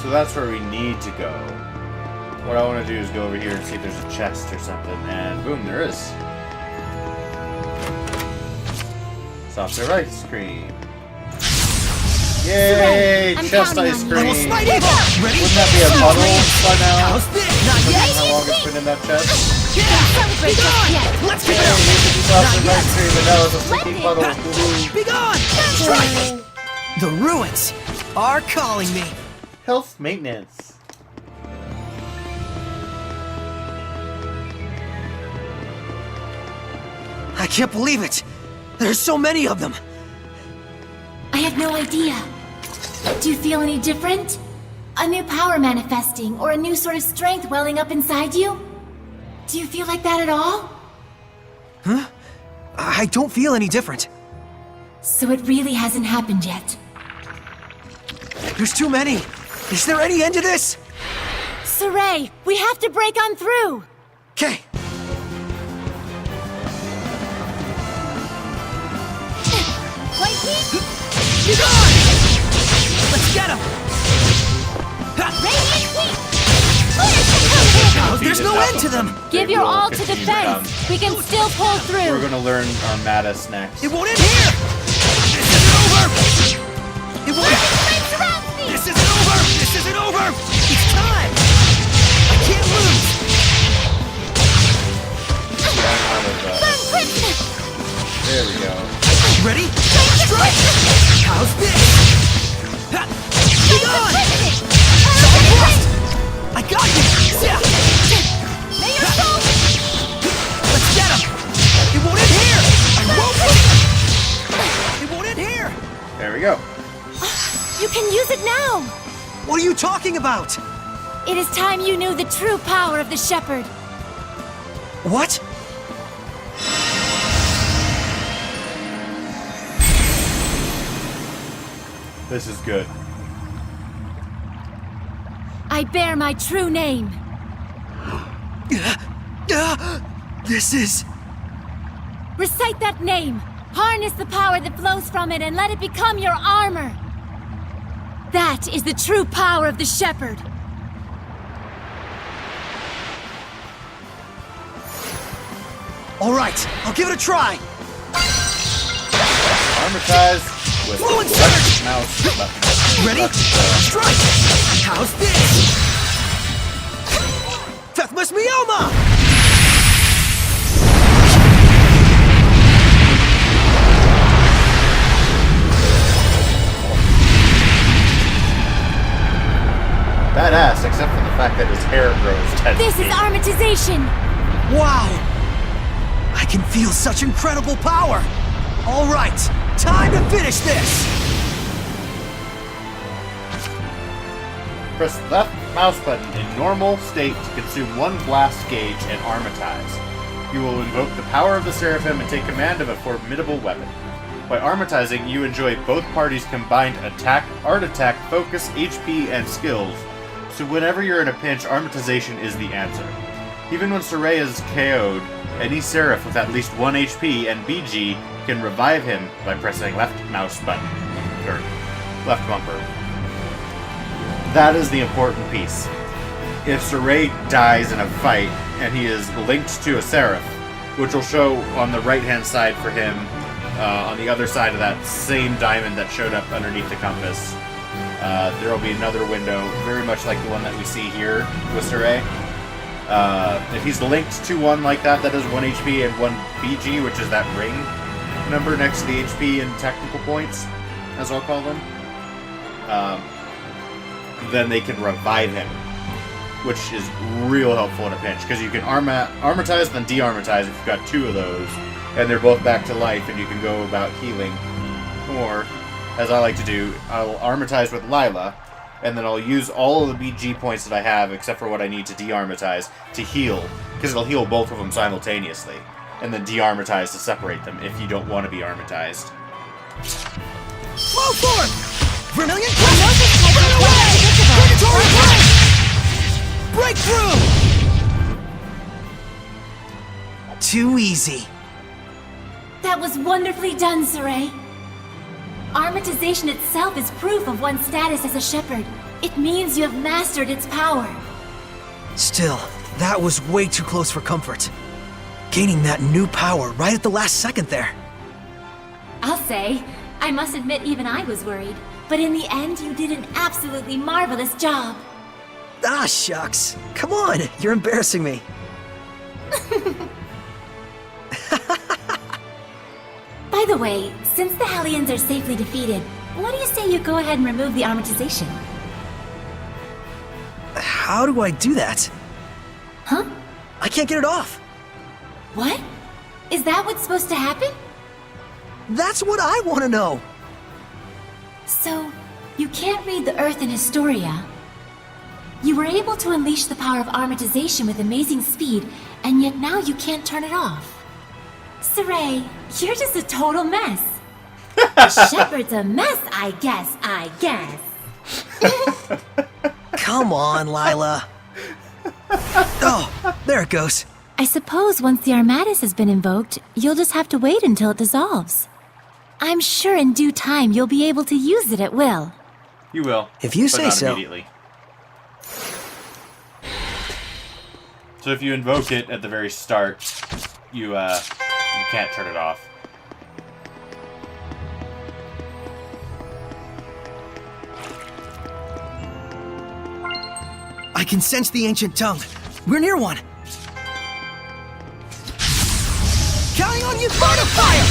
S1: So that's where we need to go. What I want to do is go over here and see if there's a chest or something, and boom, there is. Soft serve ice cream. Yay!
S6: I'm
S1: Chest
S6: counting
S1: ice
S6: on you.
S1: cream!
S2: Almost right, Eva! Ready?
S1: Wouldn't that be a puddle by now?
S2: How's this? Not yet!
S1: How long it's been in that chest?
S6: Celebrate just yet.
S2: Let's give
S1: Yay,
S2: it up!
S1: here's the soft serve
S2: Not
S1: ice cream, and now it's a sticky
S6: it.
S1: puddle.
S2: Be gone! Strike! The ruins are calling me.
S1: Health maintenance.
S2: I can't believe it. There's so many of them.
S6: I have no idea. Do you feel any different? A new power manifesting, or a new sort of strength welling up inside you? Do you feel like that at all?
S2: I don't feel any different.
S6: So it really hasn't happened yet.
S2: There's too many. Is there any end to this?
S6: Saray, we have to break on through!
S2: Okay. Be gone! Let's get him! There's no end to them!
S3: Give
S1: They
S3: your
S1: will
S3: all to
S1: continue
S3: defense.
S1: come.
S3: We can still pull
S1: We're
S3: through.
S1: gonna learn our Mattis next.
S2: It won't end here! This isn't over! It won't... This isn't over! This isn't over! It's time! I can't lose!
S1: There we go.
S2: Ready? Strike! How's this? Ha! Be gone! Sonic Blast! I
S6: can use it now!
S2: What are you talking about?
S6: It is time you knew the true power of the Shepherd.
S2: What?
S1: This is good.
S6: I bear my true name.
S2: This is...
S6: Recite that name. Harness the power that flows from it and let it become your armor. That is the true power of the Shepherd.
S2: All right, I'll give it a try.
S1: Armatized with
S2: Fluent
S1: left
S2: surge!
S1: mouse button.
S2: Ready? Strike! How's this? Fethmus Mioma!
S1: Badass, except for the fact that his hair grows 10
S6: This is
S1: feet.
S6: armatization.
S2: Wow! I can feel such incredible power! All right, time to finish this!
S1: Press left mouse button in normal state to consume one blast gauge and armatize. You will invoke the power of the Seraphim and take command of a formidable weapon. By armatizing, you enjoy both parties' combined attack, art attack, focus, HP, and skills. So whenever you're in a pinch, armatization is the answer. Even when Soraya is KO'd, any Seraph with at least 1 HP and BG can revive him by pressing left mouse button, or left bumper. That is the important piece. If Soraya dies in a fight, and he is linked to a Seraph, which will show on the right-hand side for him, on the other side of that same diamond that showed up underneath the compass, there will be another window, very much like the one that we see here with Soraya. If he's linked to one like that, that is 1 HP and 1 BG, which is that ring number next to the HP and technical points, as I'll call them, then they can revive him, which is real helpful in a pinch, because you can armatize then de-armatize if you've got 2 of those, and they're both back to life, and you can go about healing. Or, as I like to do, I'll armatize with Lila, and then I'll use all of the BG points that I have, except for what I need to de-armatize, to heal, because it'll heal both of them simultaneously, and then de-armatize to separate them if you don't want to be armatized.
S2: Flow forth! Vermilion Crest! Run away! Purgatory Blade! Breakthrough! Too easy.
S6: That was wonderfully done, Saray. Armatization itself is proof of one's status as a shepherd. It means you have mastered its power.
S2: Still, that was way too close for comfort. Gaining that new power right at the last second there.
S6: I'll say, I must admit even I was worried. But in the end, you did an absolutely marvelous job.
S2: Ah, shucks. Come on, you're embarrassing me.
S6: By the way, since the Hellions are safely defeated, what do you say you go ahead and remove the armatization?
S2: How do I do that?
S6: Huh?
S2: I can't get it off.
S6: What? Is that what's supposed to happen?
S2: That's what I want to know.
S6: So, you can't read the Earth in Historia. You were able to unleash the power of armatization with amazing speed, and yet now you can't turn it off. Saray, you're just a total mess. The Shepherd's a mess, I guess.
S2: Come on, Lila. Oh, there it goes.
S6: I suppose once the Armatus has been invoked, you'll just have to wait until it dissolves. I'm sure in due time you'll be able to use it at will.
S1: You will.
S2: If you
S1: but
S2: say
S1: not
S2: so.
S1: Immediately. So if you invoke it at the very start, you can't turn it off.
S2: I can sense the ancient tongue. We're near one. Counting on you, Bird of Fire!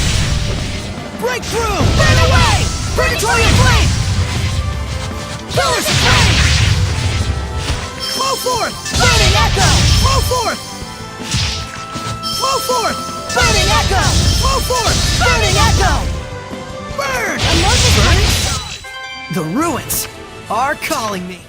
S2: Breakthrough! Burn away! Purgatory of Flame! Pillars of Flame! Flow forth! Burning Echo! Flow forth! Flow forth! Burning Echo! Flow forth! Burning Echo! Burn! Burn! The ruins are calling me.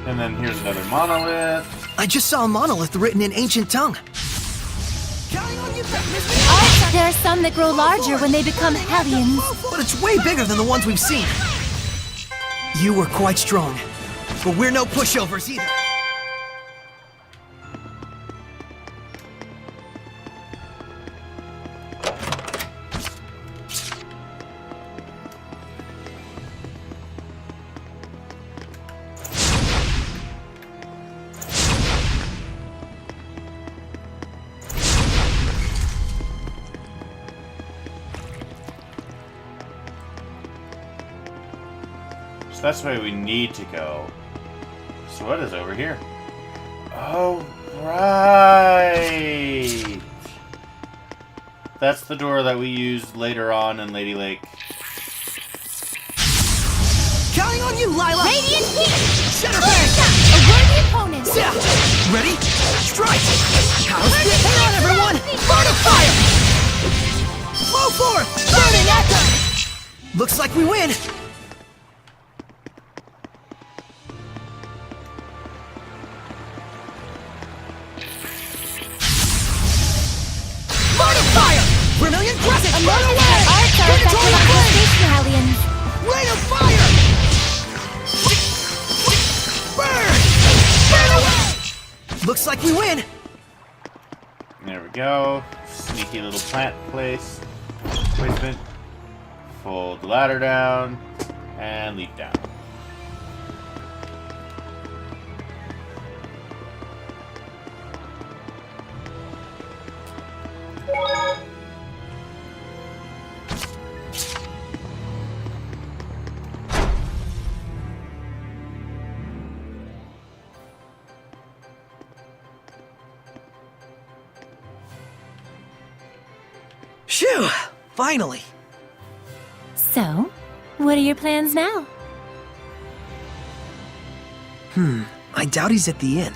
S1: And then here's another monolith.
S2: I just saw a monolith written in ancient tongue. Counting on you,
S6: There are some that grow larger when they become Hellions.
S2: but it's way bigger than the ones we've seen. You were quite strong, but we're no pushovers either.
S1: So that's where we need to go. So what is over here? Oh, right! That's the door that we used later on in Lady Lake.
S2: Counting on you, Lila!
S6: Radiant Heat!
S2: Centerfang!
S6: A worthy opponent!
S2: Yeah. Ready? Strike! How's it? Hang on, everyone! Burn of fire! Flow forth! Burning echo! Looks like we win! Burn of fire! Vermilion Crescent! Burn away!
S6: Arts are
S2: Get into
S6: effective
S2: the
S6: on
S2: flame!
S6: station Hellions.
S2: Rain of fire! Burn! Burn away! Looks like we win!
S1: There we go. Sneaky little plant placement. Fold the ladder down and leap down.
S2: Phew! Finally!
S6: So, what are your plans now?
S2: I doubt he's at the inn.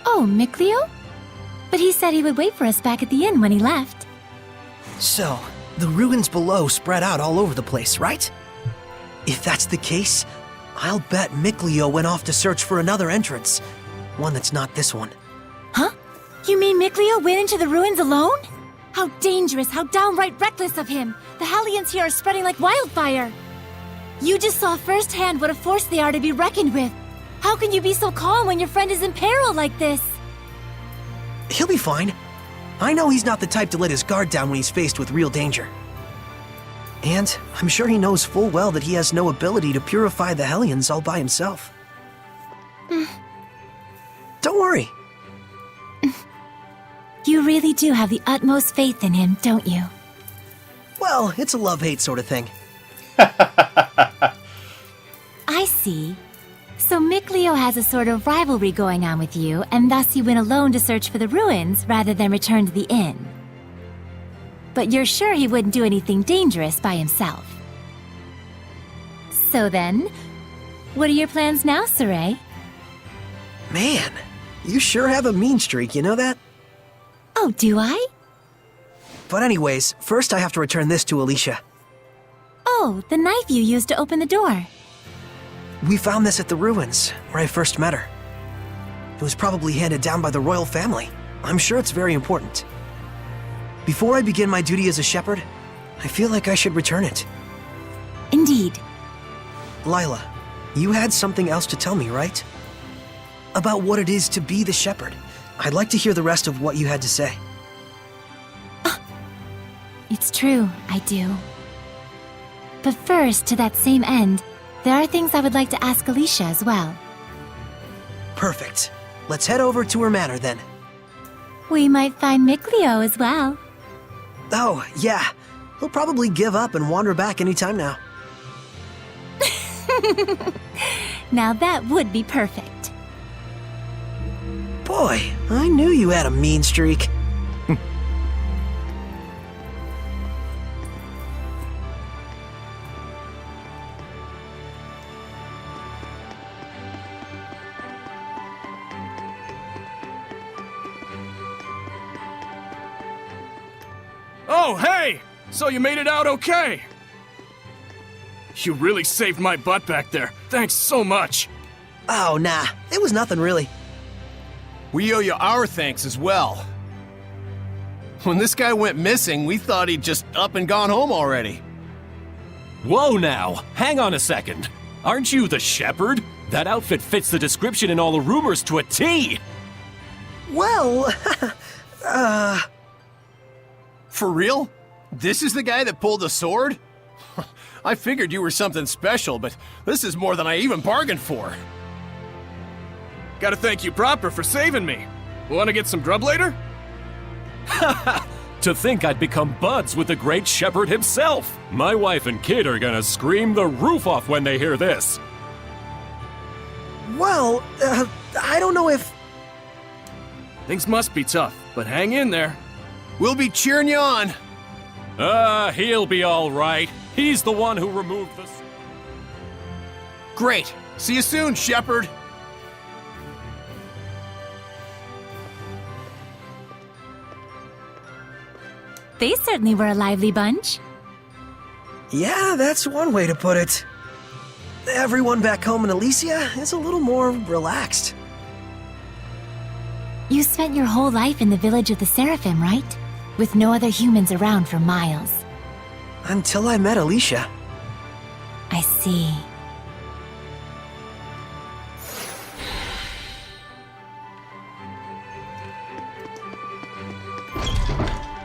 S6: Oh, Mikleo? But he said he would wait for us back at the inn when he left.
S2: So, the ruins below spread out all over the place, right? If that's the case, I'll bet Mikleo went off to search for another entrance. One that's not this one.
S6: Huh? You mean Mikleo went into the ruins alone? How dangerous, how downright reckless of him! The Hellions here are spreading like wildfire! You just saw firsthand what a force they are to be reckoned with. How can you be so calm when your friend is in peril like this?
S2: He'll be fine. I know he's not the type to let his guard down when he's faced with real danger. And I'm sure he knows full well that he has no ability to purify the Hellions all by himself. Don't worry.
S6: You really do have the utmost faith in him, don't you?
S2: Well, it's a love-hate sort of thing.
S6: I see. So Mikleo has a sort of rivalry going on with you, and thus you went alone to search for the ruins rather than return to the inn. But you're sure he wouldn't do anything dangerous by himself. So then, what are your plans now, Saray?
S2: Man, you sure have a mean streak, you know that?
S6: Oh, do I?
S2: But anyways, first I have to return this to Alicia.
S6: Oh, the knife you used to open the door.
S2: We found this at the ruins, where I first met her. It was probably handed down by the royal family. I'm sure it's very important. Before I begin my duty as a shepherd, I feel like I should return it.
S6: Indeed.
S2: Lila, you had something else to tell me, right? About what it is to be the shepherd. I'd like to hear the rest of what you had to say.
S6: It's true, I do. But first, to that same end, there are things I would like to ask Alicia as well.
S2: Perfect. Let's head over to her manor then.
S6: We might find Mikleo as well.
S2: Oh, yeah. He'll probably give up and wander back anytime now.
S6: Now that would be perfect.
S2: Boy, I knew you had a mean streak.
S8: Oh, hey! So you made it out okay? You really saved my butt back there. Thanks so much.
S2: Oh, nah. It was nothing, really.
S9: We owe you our thanks as well. When this guy went missing, we thought he'd just up and gone home already.
S10: Whoa now, hang on a second. Aren't you the shepherd? That outfit fits the description in all the rumors to a T!
S2: Well,
S9: For real? This is the guy that pulled the sword? I figured you were something special, but this is more than I even bargained for.
S8: Gotta thank you proper for saving me. Wanna get some grub later?
S10: To think I'd become buds with the great shepherd himself! My wife and kid are gonna scream the roof off when they hear this!
S2: well, I don't know if...
S8: Things must be tough, but hang in there.
S9: We'll be cheering you on.
S10: He'll be alright. He's the one who removed the...
S9: Great. See you soon, shepherd.
S6: They certainly were a lively bunch.
S2: Yeah, that's one way to put it. Everyone back home in Elysia is a little more relaxed.
S6: You spent your whole life in the village of the Seraphim, right? With no other humans around for miles.
S2: Until I met Alicia.
S6: I see.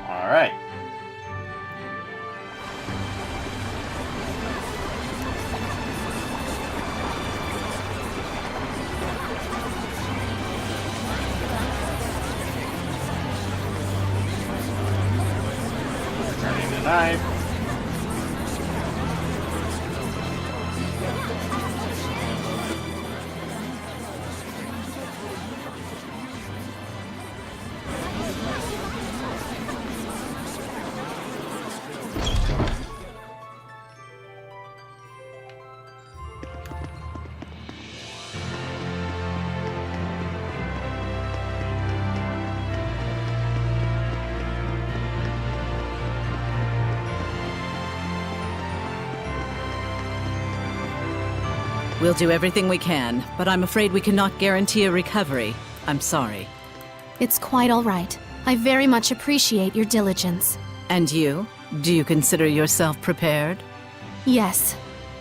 S1: All right. Turning the knife.
S11: We'll do everything we can, but I'm afraid we cannot guarantee a recovery. I'm sorry.
S3: It's quite all right. I very much appreciate your diligence.
S11: And you? Do you consider yourself prepared?
S3: Yes.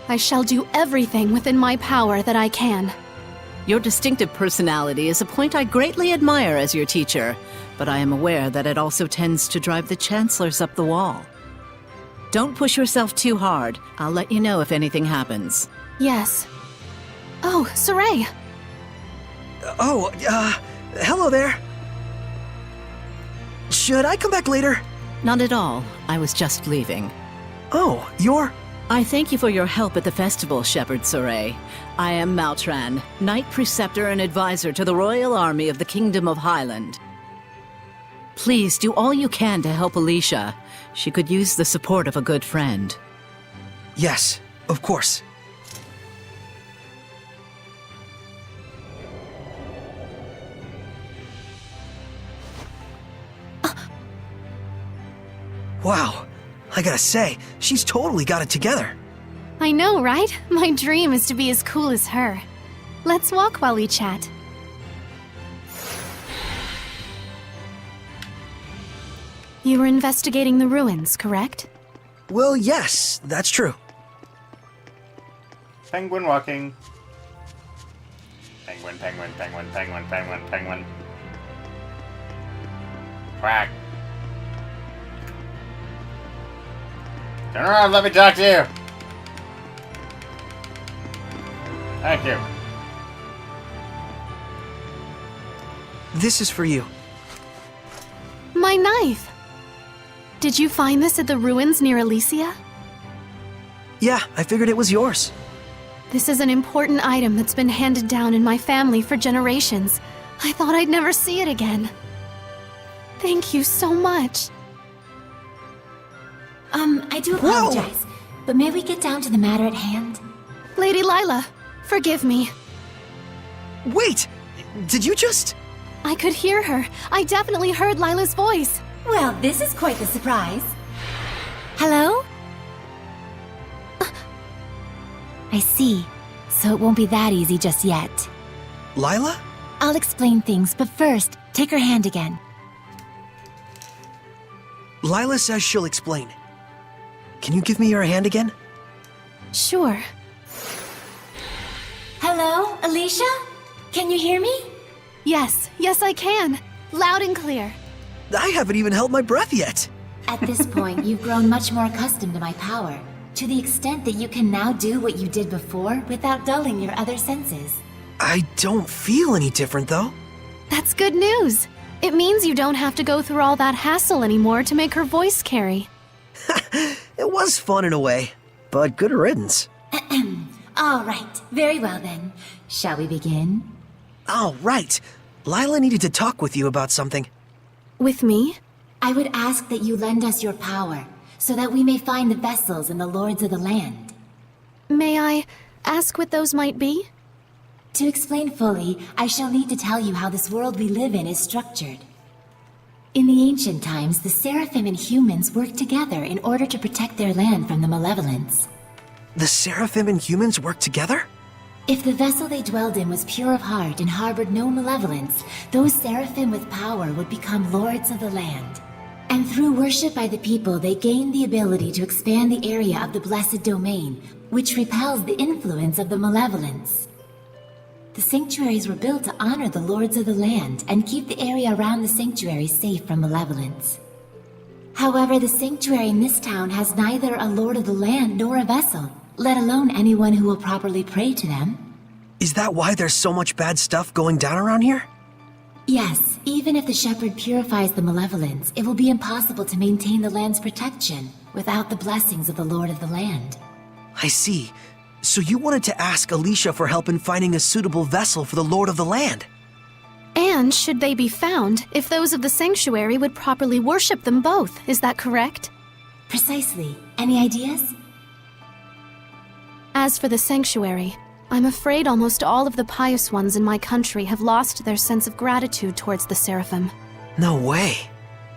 S3: I shall do everything within my power that I can.
S11: Your distinctive personality is a point I greatly admire as your teacher, but I am aware that it also tends to drive the chancellors up the wall. Don't push yourself too hard. I'll let you know if anything happens.
S3: Yes. Oh, Saray!
S2: Oh, hello there. Should I come back later?
S11: Not at all. I was just leaving.
S2: Oh, you're...
S11: I thank you for your help at the festival, Shepherd Saray. I am Maltran, Knight Preceptor and Advisor to the Royal Army of the Kingdom of Highland. Please do all you can to help Alicia. She could use the support of a good friend.
S2: Yes, of course. Wow, I gotta say, she's totally got it together.
S3: I know, right? My dream is to be as cool as her. Let's walk while we chat. You were investigating the ruins, correct?
S2: Well, yes, that's true.
S1: Penguin walking. Penguin, penguin, penguin, penguin, penguin, penguin. Quack. Turn around, let me talk to you. Thank you.
S2: This is for you.
S3: My knife! Did you find this at the ruins near Elysia?
S2: Yeah, I figured it was yours.
S3: This is an important item that's been handed down in my family for generations. I thought I'd never see it again. Thank you so much.
S6: I do apologize, but may we get down to the matter at hand?
S3: Lady Lila, forgive me.
S2: Wait! Did you just...
S3: I could hear her. I definitely heard Lila's voice.
S6: Well, this is quite the surprise. Hello? I see. So it won't be that easy just yet.
S2: Lila?
S6: I'll explain things, but first, take her hand again.
S2: Lila says she'll explain. Can you give me your hand again?
S3: Sure.
S6: Hello, Alicia? Can you hear me?
S3: Yes, I can. Loud and clear.
S2: I haven't even held my breath yet.
S6: At this point, you've grown much more accustomed to my power, to the extent that you can now do what you did before without dulling your other senses.
S2: I don't feel any different, though.
S3: That's good news. It means you don't have to go through all that hassle anymore to make her voice carry.
S2: It was fun in a way, but good riddance.
S6: All right, very well then. Shall we begin?
S2: Oh, right. Lila needed to talk with you about something.
S3: With me?
S6: I would ask that you lend us your power, so that we may find the vessels and the lords of the land.
S3: May I ask what those might be?
S6: To explain fully, I shall need to tell you how this world we live in is structured. In the ancient times, the Seraphim and humans worked together in order to protect their land from the malevolence.
S2: The Seraphim and humans work together?
S6: If the vessel they dwelled in was pure of heart and harbored no malevolence, those Seraphim with power would become lords of the land. And through worship by the people, they gained the ability to expand the area of the Blessed Domain, which repels the influence of the malevolence. The sanctuaries were built to honor the lords of the land and keep the area around the sanctuary safe from malevolence. However, the sanctuary in this town has neither a lord of the land nor a vessel, let alone anyone who will properly pray to them.
S2: Is that why there's so much bad stuff going down around here?
S6: Yes, even if the shepherd purifies the malevolence, it will be impossible to maintain the land's protection without the blessings of the lord of the land.
S2: I see. So you wanted to ask Alicia for help in finding a suitable vessel for the Lord of the Land?
S3: And should they be found, if those of the sanctuary would properly worship them both, is that correct?
S6: Precisely. Any ideas?
S3: As for the sanctuary, I'm afraid almost all of the pious ones in my country have lost their sense of gratitude towards the Seraphim.
S2: No way.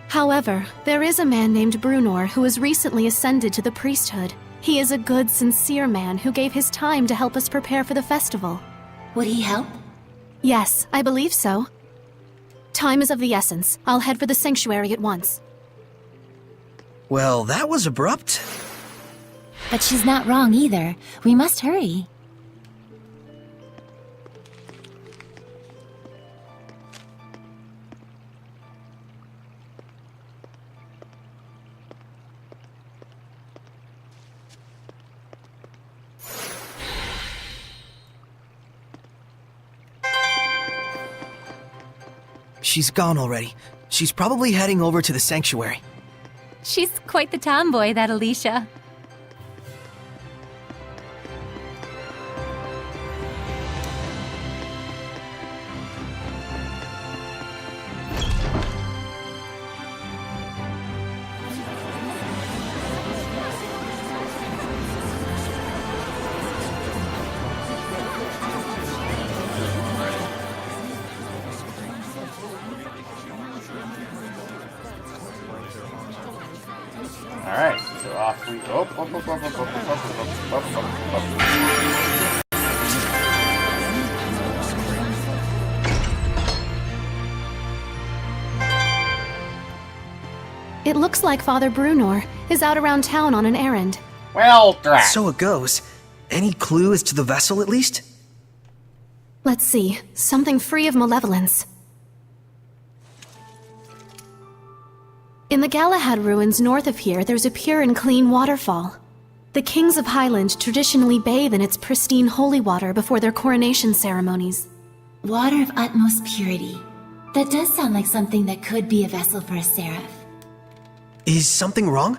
S3: However, there is a man named Brunor who has recently ascended to the priesthood. He is a good, sincere man who gave his time to help us prepare for the festival.
S6: Would he help?
S3: Yes, I believe so. Time is of the essence. I'll head for the sanctuary at once.
S2: Well, that was abrupt.
S6: But she's not wrong either. We must hurry.
S2: She's gone already. She's probably heading over to the sanctuary.
S12: She's quite the tomboy, that Alicia.
S1: Alright, so off we go.
S3: It looks like Father Brunor is out around town on an errand.
S1: Well done.
S2: So it goes. Any clue as to the vessel, at least?
S3: Let's see. Something free of malevolence. In the Galahad ruins north of here, there's a pure and clean waterfall. The kings of Highland traditionally bathe in its pristine holy water before their coronation ceremonies.
S6: Water of utmost purity. That does sound like something that could be a vessel for a seraph.
S2: Is something wrong?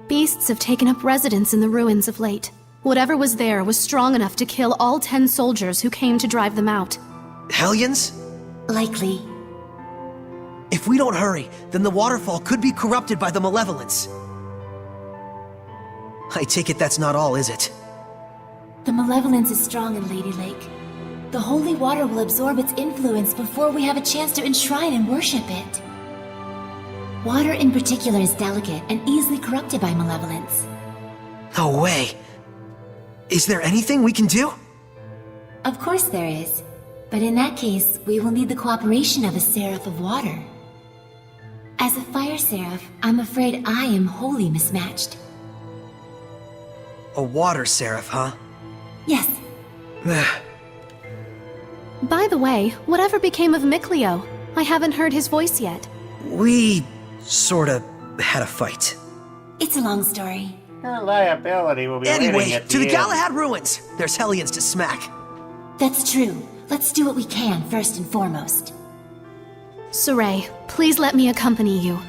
S3: Beasts have taken up residence in the ruins of late. Whatever was there was strong enough to kill all 10 soldiers who came to drive them out.
S2: Hellions?
S6: Likely.
S2: If we don't hurry, then the waterfall could be corrupted by the malevolence. I take it that's not all, is it?
S6: The malevolence is strong in Lady Lake. The holy water will absorb its influence before we have a chance to enshrine and worship it. Water in particular is delicate and easily corrupted by malevolence.
S2: No way. Is there anything we can do?
S6: Of course there is. But in that case, we will need the cooperation of a Seraph of Water. As a Fire Seraph, I'm afraid I am wholly mismatched.
S2: A water seraph, huh?
S6: Yes.
S3: By the way, whatever became of Mikleo? I haven't heard his voice yet.
S2: We sorta had a fight.
S6: It's a long story.
S1: Your liability will be
S2: Anyway,
S1: waiting at
S2: to the
S1: end.
S2: Galahad ruins! There's Hellions to smack.
S6: That's true. Let's do what we can first and foremost.
S3: Saray, please let me accompany you.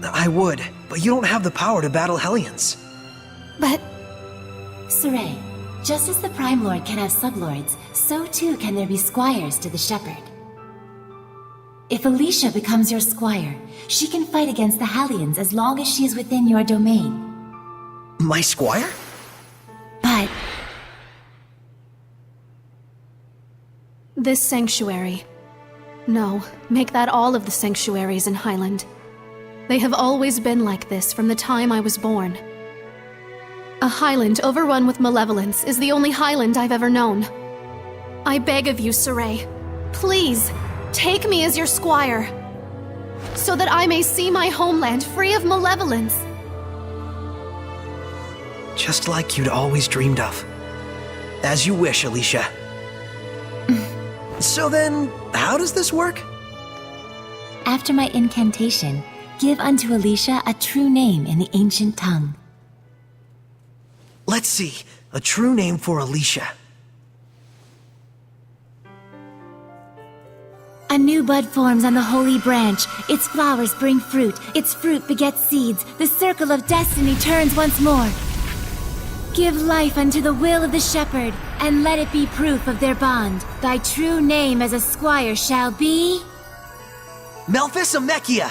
S2: I would, but you don't have the power to battle Hellions.
S3: But...
S6: Saray, just as the Prime Lord can have sublords, so too can there be squires to the Shepherd. If Alicia becomes your squire, she can fight against the Hellions as long as she is within your domain.
S2: My squire?
S6: But...
S3: this sanctuary. No, make that all of the sanctuaries in Highland. They have always been like this from the time I was born. A Highland overrun with malevolence is the only Highland I've ever known. I beg of you, Saray, please, take me as your squire, so that I may see my homeland free of malevolence.
S2: Just like you'd always dreamed of. As you wish, Alicia. So then, how does this work?
S6: After my incantation, give unto Alicia a true name in the ancient tongue.
S2: Let's see. A true name for Alicia.
S6: A new bud forms on the holy branch. Its flowers bring fruit. Its fruit begets seeds. The circle of destiny turns once more. Give life unto the will of the shepherd, and let it be proof of their bond. Thy true name as a squire shall be...
S2: Melphis Amechia!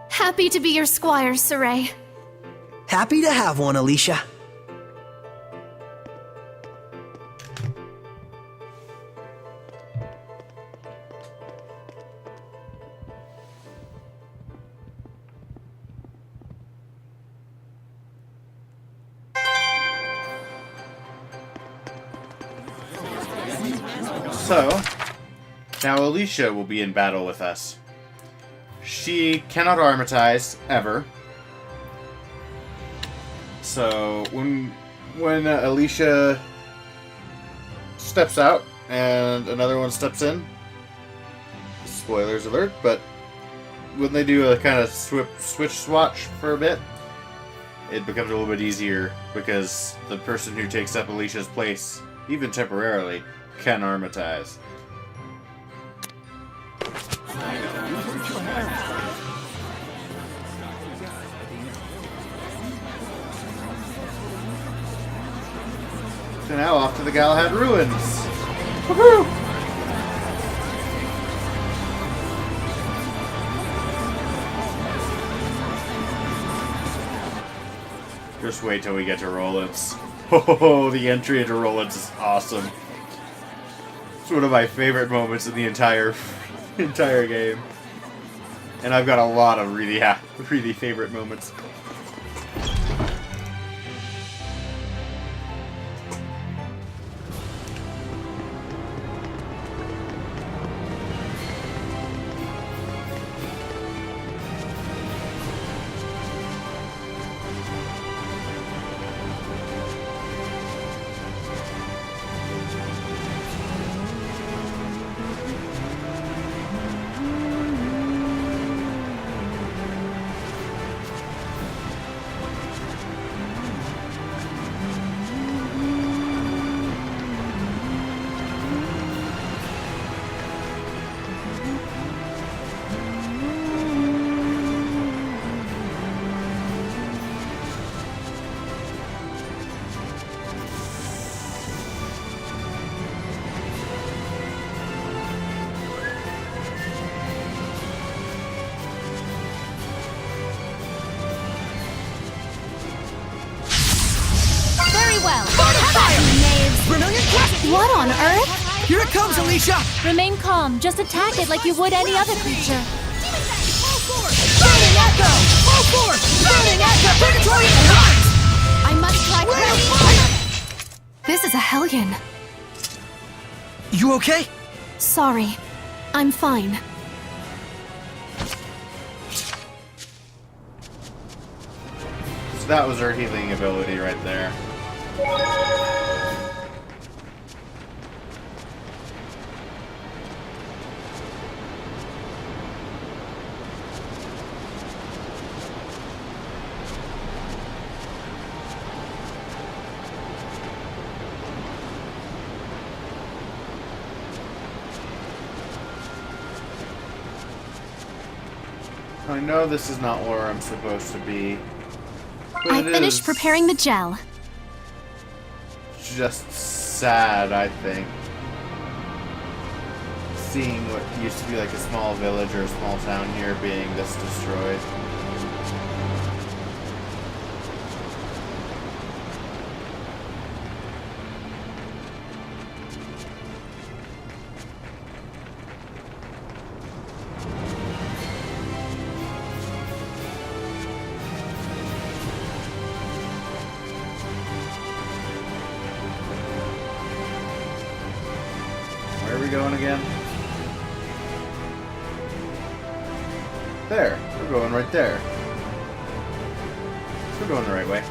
S3: Happy to be your squire, Saray.
S2: Happy to have one, Alicia.
S1: So, now Alicia will be in battle with us. She cannot armatize, ever. So, when Alicia steps out and another one steps in, spoilers alert, but when they do a kind of switch swatch for a bit, it becomes a little bit easier because the person who takes up Alicia's place, even temporarily, can armatize. So now off to the Galahad ruins. Woohoo! Just wait till we get to Rollins. Oh, the entry into Rollins is awesome. It's one of my favorite moments in the entire game. And I've got a lot of really favorite moments.
S3: What on earth?
S2: Here it comes, Alicia!
S12: Remain calm. Just attack it like you would any other creature.
S2: Burning Echo! Full force! Burning Echo! Purgatory Rise!
S3: I must try.
S2: Fire!
S3: This is a hellion.
S2: You okay?
S3: Sorry. I'm fine.
S1: So that was her healing ability right there. I know this is not where I'm supposed to be. But
S3: I
S1: it
S3: finished
S1: is
S3: preparing the gel.
S1: just sad, I think. Seeing what used to be like a small village or a small town here being this destroyed. Where are we going again? There. We're going right there. So we're going the right way.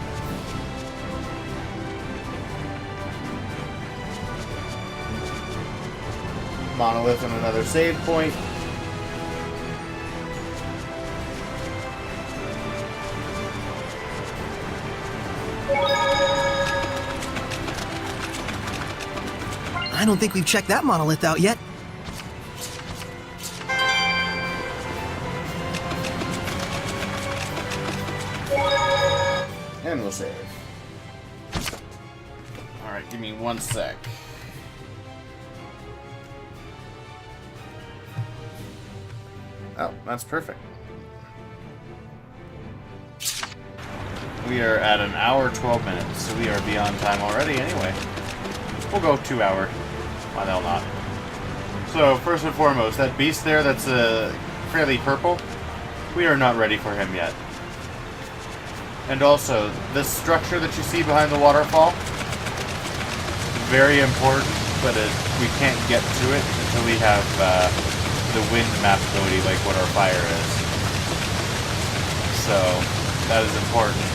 S1: Monolith and another save point.
S2: I don't think we've checked that monolith out yet.
S1: And we'll save. Alright, give me 1 sec. Oh, that's perfect. We are at an hour 12 minutes, so we are beyond time already anyway. We'll go 2 hour. Why the hell not? So, first and foremost, that beast there that's fairly purple, we are not ready for him yet. And also, this structure that you see behind the waterfall, very important, but we can't get to it until we have the wind map ability, like what our fire is. So, that is important.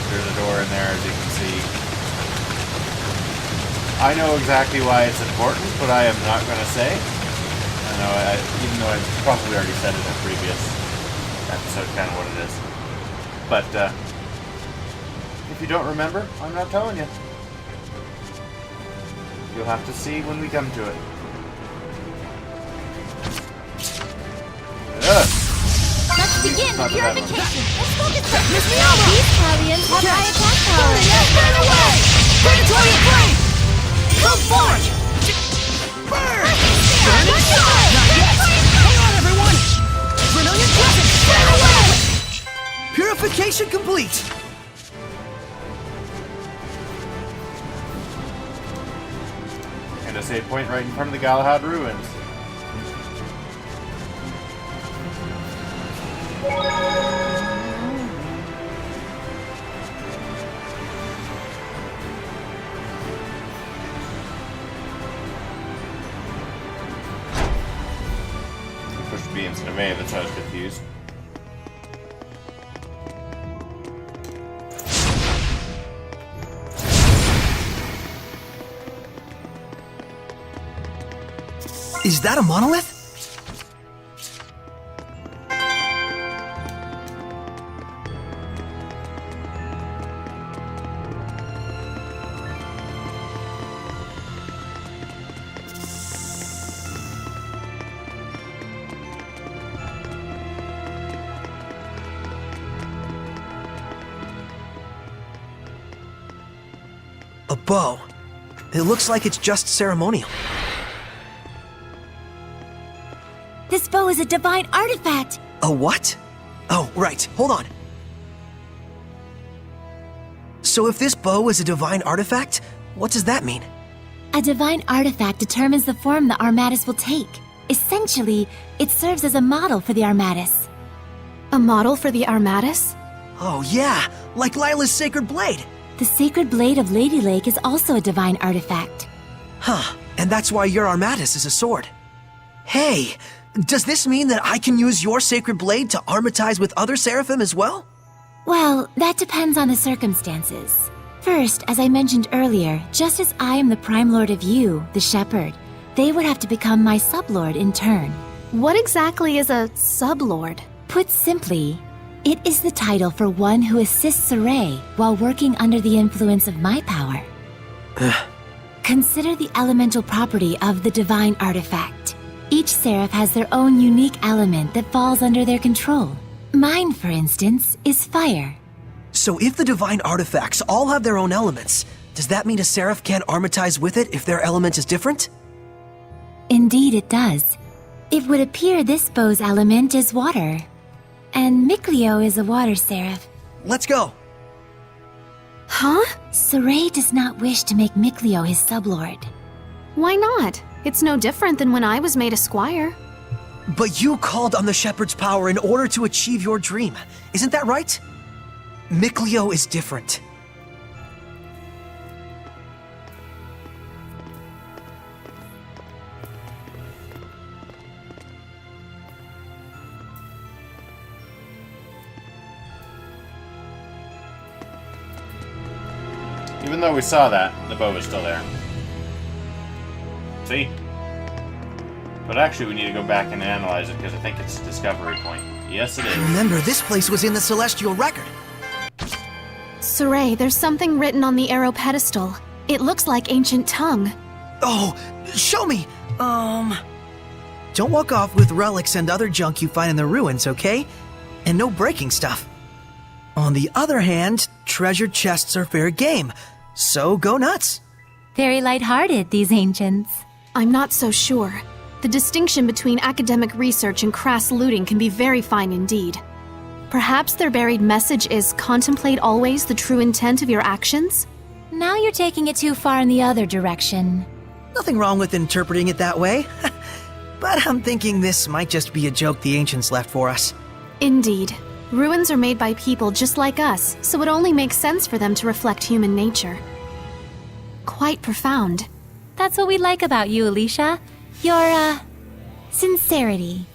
S1: There's a door in there, as you can see. I know exactly why it's important, but I am not going to say. I know, even though I probably already said it in a previous episode, kind of what it is. But, if you don't remember, I'm not telling you. You'll have to see when we come to it. Ugh.
S12: Let's begin the
S1: Not the bad one.
S12: purification. Let's focus on These Hellions have high attack power.
S2: Burn away! Purgatory Flame! Come forth! Burn! Burn inside! Not yet! Hang on, everyone! Vermilion Crescent! Burn away! Purification complete!
S1: And a save point right in front of the Galahad ruins. Pushed B instead of A, that's how I was confused.
S2: Is that a monolith? A bow. It looks like it's just ceremonial.
S6: This bow is a divine artifact.
S2: A what? Oh, right. Hold on. So if this bow is a divine artifact, what does that mean?
S6: A divine artifact determines the form the Armatus will take. Essentially, it serves as a model for the Armatus.
S3: A model for the Armatus?
S2: Oh yeah, like Lila's sacred blade.
S6: The sacred blade of Lady Lake is also a divine artifact.
S2: Huh, and that's why your Armatus is a sword. Hey, does this mean that I can use your sacred blade to armatize with other seraphim as well?
S6: Well, that depends on the circumstances. First, as I mentioned earlier, just as I am the Prime Lord of you, the Shepherd, they would have to become my sublord in turn.
S3: What exactly is a sublord?
S6: Put simply, it is the title for one who assists Saray while working under the influence of my power. Consider the elemental property of the divine artifact. Each seraph has their own unique element that falls under their control. Mine, for instance, is fire.
S2: So if the divine artifacts all have their own elements, does that mean a seraph can't armatize with it if their element is different?
S6: Indeed it does. It would appear this bow's element is water. And Mikleo is a water seraph.
S2: Let's go.
S3: Huh?
S6: Saray does not wish to make Mikleo his sublord.
S3: Why not? It's no different than when I was made a squire.
S2: But you called on the shepherd's power in order to achieve your dream. Isn't that right? Mikleo is different.
S1: Even though we saw that, the bow is still there. See? But actually we need to go back and analyze it because I think it's a discovery point. Yes, it is.
S2: Remember, this place was in the Celestial Record.
S3: Saray, there's something written on the arrow pedestal. It looks like ancient tongue.
S2: Oh, show me! Don't walk off with relics and other junk you find in the ruins, okay? And no breaking stuff. On the other hand, treasure chests are fair game, so go nuts.
S6: Very lighthearted, these ancients.
S3: I'm not so sure. The distinction between academic research and crass looting can be very fine indeed. Perhaps their buried message is contemplate always the true intent of your actions?
S6: Now you're taking it too far in the other direction.
S2: Nothing wrong with interpreting it that way. But I'm thinking this might just be a joke the ancients left for us.
S3: Indeed. Ruins are made by people just like us, so it only makes sense for them to reflect human nature. Quite profound.
S6: That's what we like about you, Alicia. Your, sincerity.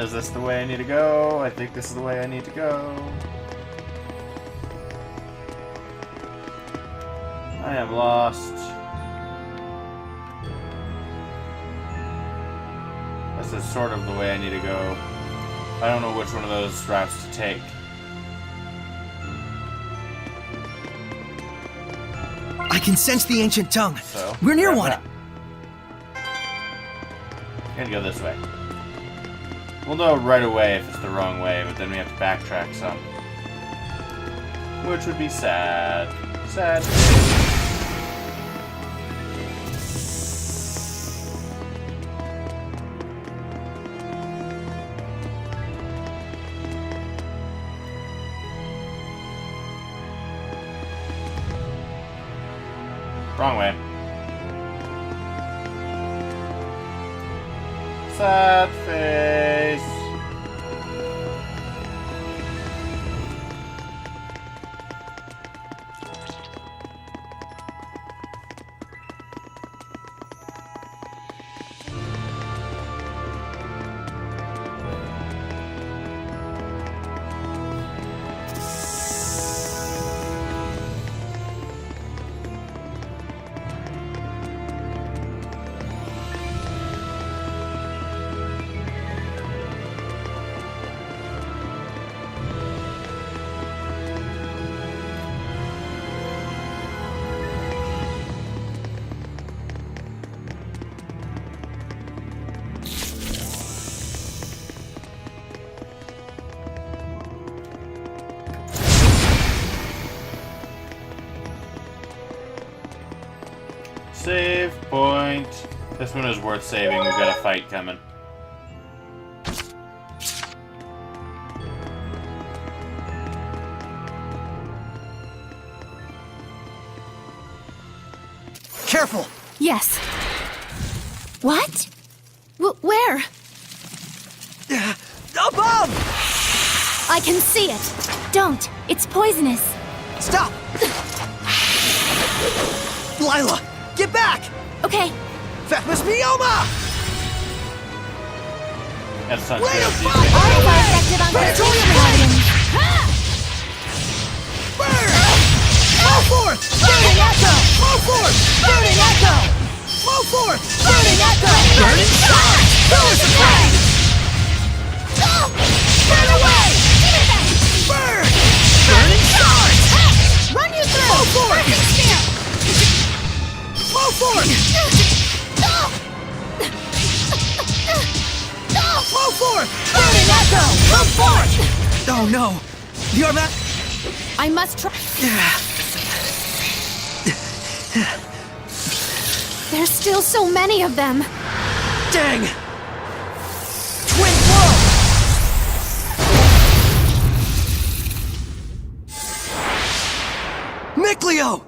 S1: Is this the way I need to go? I think this is the way I need to go. I am lost. This is sort of the way I need to go. I don't know which one of those routes to take.
S2: I can sense the ancient tongue.
S1: So,
S2: we're near one.
S1: I'm gonna go this way. We'll know right away if it's the wrong way, but then we have to backtrack some. Which would be sad. Sad. Wrong way. Sad face. Save point. This one is worth saving. We've got a fight coming.
S2: careful!
S3: Yes.
S6: What?
S3: Where?
S2: Above!
S3: I can see it.
S6: Don't. It's poisonous.
S2: Stop! Lila, get back!
S6: Okay.
S2: Fatmas Mioma!
S1: That's not
S2: Ray
S1: good.
S2: of
S1: these
S2: fire!
S1: days.
S6: Are effective on
S2: Petroleum
S6: Guardians.
S2: Burn! Flow forth! Burning Echo! Flow forth! Burning Echo! Flow forth! Burning Echo! Burning Charge! Pillars of Flame! Burn away! Burn! Burning Charge!
S12: Run you through!
S2: Flow forth!
S12: Burning Spear!
S2: Flow forth! Flow forth! Burning Echo! Come forth! Oh no! The Armat...
S3: I must try. There's still so many of them.
S2: Dang! Twin blow! Miclio!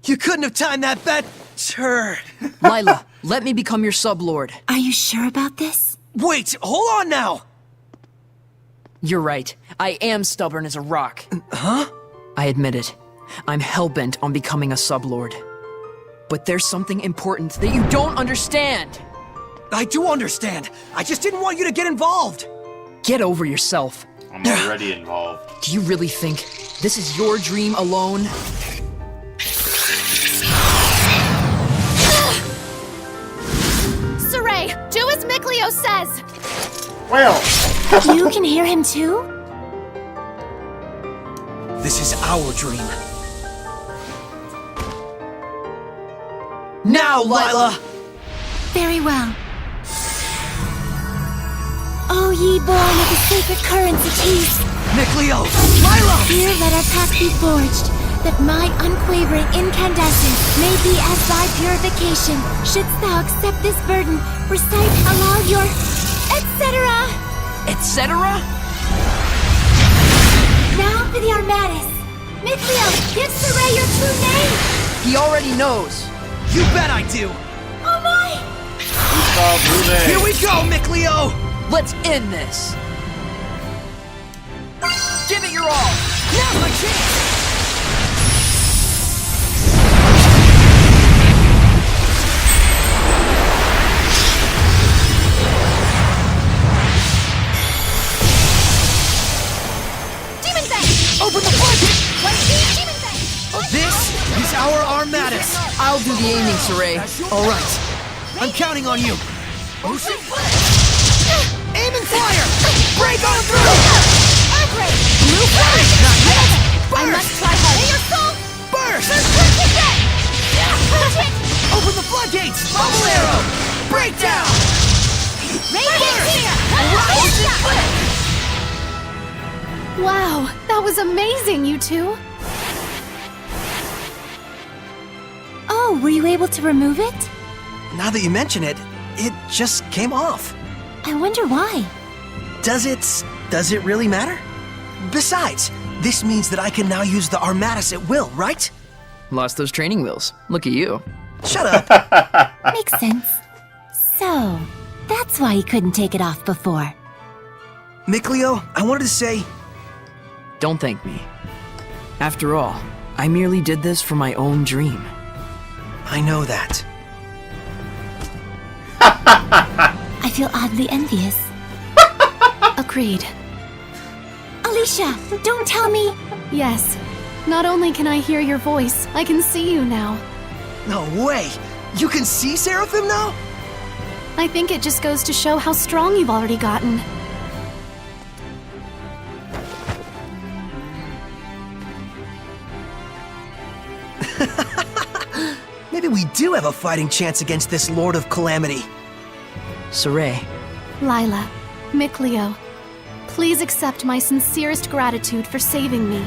S2: You couldn't have timed that better.
S5: Lila, let me become your sublord.
S6: Are you sure about this?
S2: Wait, hold on now!
S5: You're right. I am stubborn as a rock.
S2: Huh?
S5: I admit it. I'm hellbent on becoming a sublord. But there's something important that you don't understand.
S2: I do understand. I just didn't want you to get involved.
S5: Get over yourself.
S1: I'm already involved.
S5: Do you really think this is your dream alone?
S3: Saray, do as Miclio says.
S1: Well,
S6: You can hear him too?
S2: This is our dream. Now, Lila!
S6: Very well. O ye born of the sacred currents of peace,
S2: Miclio! Lila!
S6: here let our pact be forged, that my unquavering incandescence may be as thy purification. Shouldst thou accept this burden, recite aloud your etc.
S5: Etc.?
S6: Now for the Armatus. Miclio, give Saray your true name!
S5: He already knows.
S2: You bet I do!
S6: Oh my!
S2: Here we go, Miclio!
S5: Let's end this. Give it your all.
S2: Now's my chance!
S12: Demon Fang!
S2: Open the floodgate!
S12: Demon Fang!
S2: This is our Armatus!
S5: I'll do the aiming, Saray.
S2: Alright, I'm counting on you. Ocean Blade! Aim and fire! Break on through!
S12: Earthquake!
S2: Blue Flame! Not yet!
S12: I must try hard. May your soul
S2: Burst!
S12: push it back! Push it!
S2: Open the floodgates! Bubble arrow! Breakdown!
S12: Radiant Spear!
S2: Ocean Flip!
S3: Wow, that was amazing, you two.
S6: Oh, were you able to remove it?
S2: Now that you mention it, it just came off.
S6: I wonder why.
S2: Does it really matter? Besides, this means that I can now use the Armatus at will, right?
S5: Lost those training wheels. Look at you.
S2: Shut up!
S6: Makes sense. So, that's why you couldn't take it off before.
S2: Miclio, I wanted to say,
S5: Don't thank me. After all, I merely did this for my own dream.
S2: I know that.
S6: I feel oddly envious.
S3: Agreed.
S6: Alicia, don't tell me!
S3: Yes. Not only can I hear your voice, I can see you now.
S2: No way! You can see Seraphim now?
S3: I think it just goes to show how strong you've already gotten.
S2: Maybe we do have a fighting chance against this Lord of Calamity.
S5: Saray,
S3: Lila, Miclio, please accept my sincerest gratitude for saving me.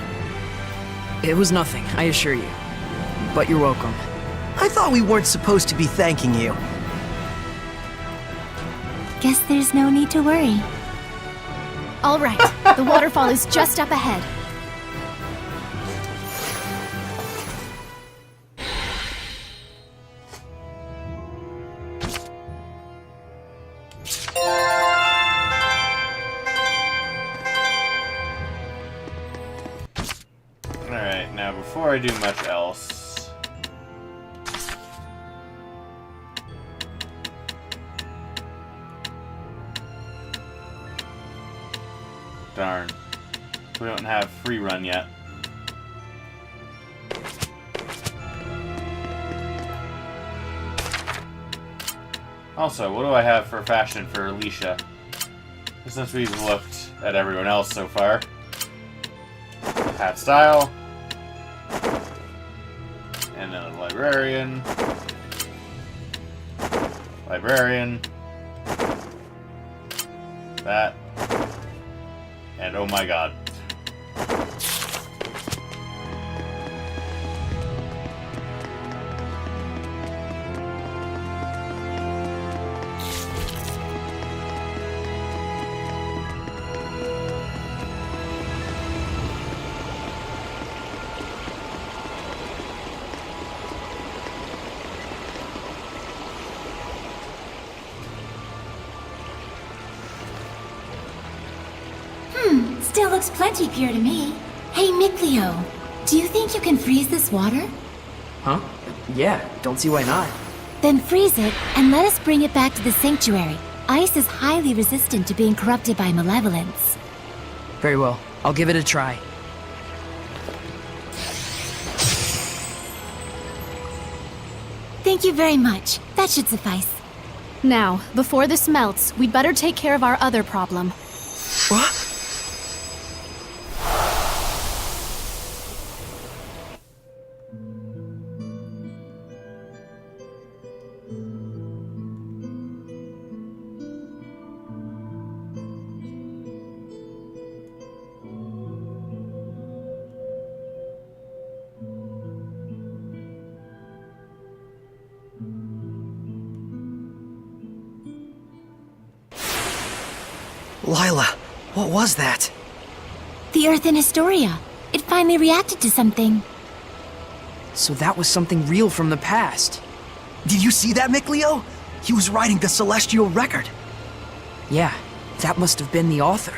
S5: it was nothing, I assure you. But you're welcome.
S2: I thought we weren't supposed to be thanking you.
S6: Guess there's no need to worry.
S3: All right, the waterfall is just up ahead.
S1: Alright, now before I do much else... Darn. We don't have free run yet. Also, what do I have for fashion for Alicia? Since we've looked at everyone else so far. Hat style. And then a librarian. Librarian. That. And oh my god.
S6: Still looks plenty pure to me. Hey, Mikleo, do you think you can freeze this water?
S5: Huh? Yeah, don't see why not.
S6: Then freeze it and let us bring it back to the sanctuary. Ice is highly resistant to being corrupted by malevolence.
S5: Very well. I'll give it a try.
S6: Thank you very much. That should suffice.
S3: Now, before this melts, we'd better take care of our other problem.
S2: What? Lila, what was that?
S6: The Earth in Historia. It finally reacted to something.
S5: So that was something real from the past.
S2: Did you see that, Mikleo? He was writing the celestial record.
S5: Yeah, that must have been the author.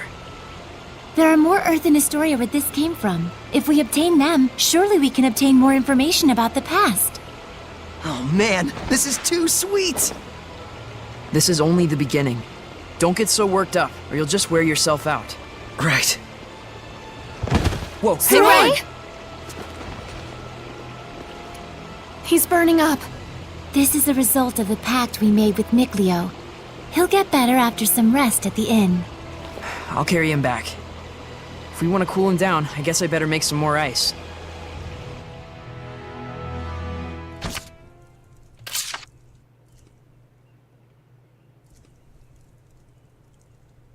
S6: There are more Earth in Historia where this came from. If we obtain them, surely we can obtain more information about the past.
S2: Oh man, this is too sweet!
S5: This is only the beginning. Don't get so worked up, or you'll just wear yourself out.
S2: Right.
S5: Whoa,
S3: Sorey!
S5: hang on!
S3: He's burning up.
S6: This is a result of the pact we made with Mikleo. He'll get better after some rest at the inn.
S5: I'll carry him back. If we want to cool him down, I guess I better make some more ice.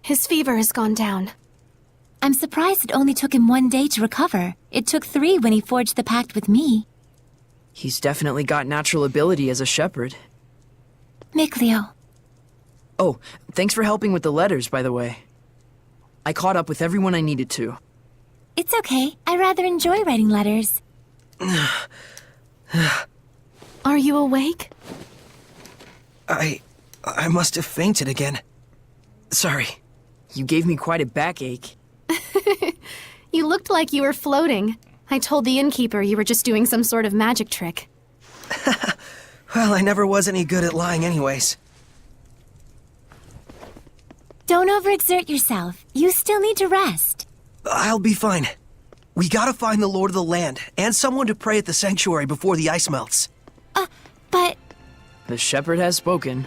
S3: His fever has gone down.
S6: I'm surprised it only took him 1 day to recover. It took 3 when he forged the pact with me.
S5: He's definitely got natural ability as a shepherd.
S6: Mikleo.
S5: Oh, thanks for helping with the letters, by the way. I caught up with everyone I needed to.
S6: It's okay. I rather enjoy writing letters.
S3: Are you awake?
S2: I must have fainted again. Sorry.
S5: You gave me quite a backache.
S3: You looked like you were floating. I told the innkeeper you were just doing some sort of magic trick.
S2: Well, I never was any good at lying anyways.
S6: Don't overexert yourself. You still need to rest.
S2: I'll be fine. We gotta find the Lord of the Land, and someone to pray at the sanctuary before the ice melts.
S6: But...
S5: The shepherd has spoken.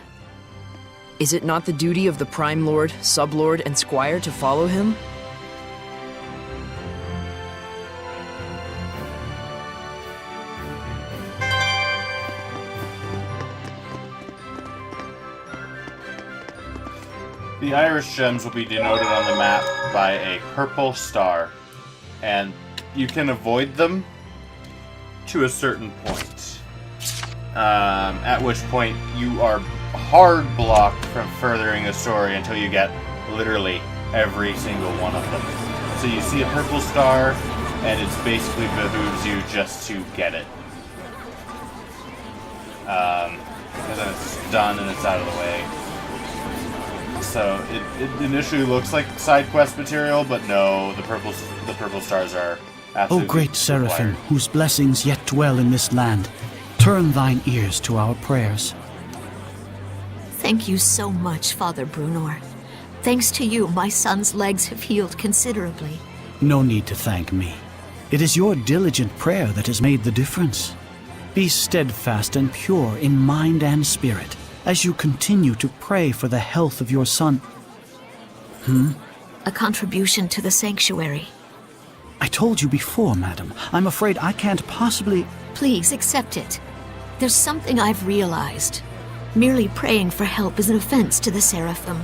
S5: Is it not the duty of the Prime Lord, Sublord, and Squire to follow him?
S1: The Irish gems will be denoted on the map by a purple star, and you can avoid them to a certain point. At which point you are hard blocked from furthering the story until you get literally every single one of them. So you see a purple star, and it's basically behooves you just to get it. Because then it's done and it's out of the way. So it initially looks like side quest material, but no, the purple stars are
S13: O
S1: absolutely
S13: great Seraphim,
S1: required.
S13: whose blessings yet dwell in this land, turn thine ears to our prayers.
S14: Thank you so much, Father Brunor. Thanks to you, my son's legs have healed considerably.
S13: No need to thank me. It is your diligent prayer that has made the difference. Be steadfast and pure in mind and spirit as you continue to pray for the health of your son.
S14: A contribution to the sanctuary.
S13: I told you before, madam. I'm afraid I can't possibly...
S14: Please accept it. There's something I've realized. Merely praying for help is an offense to the Seraphim.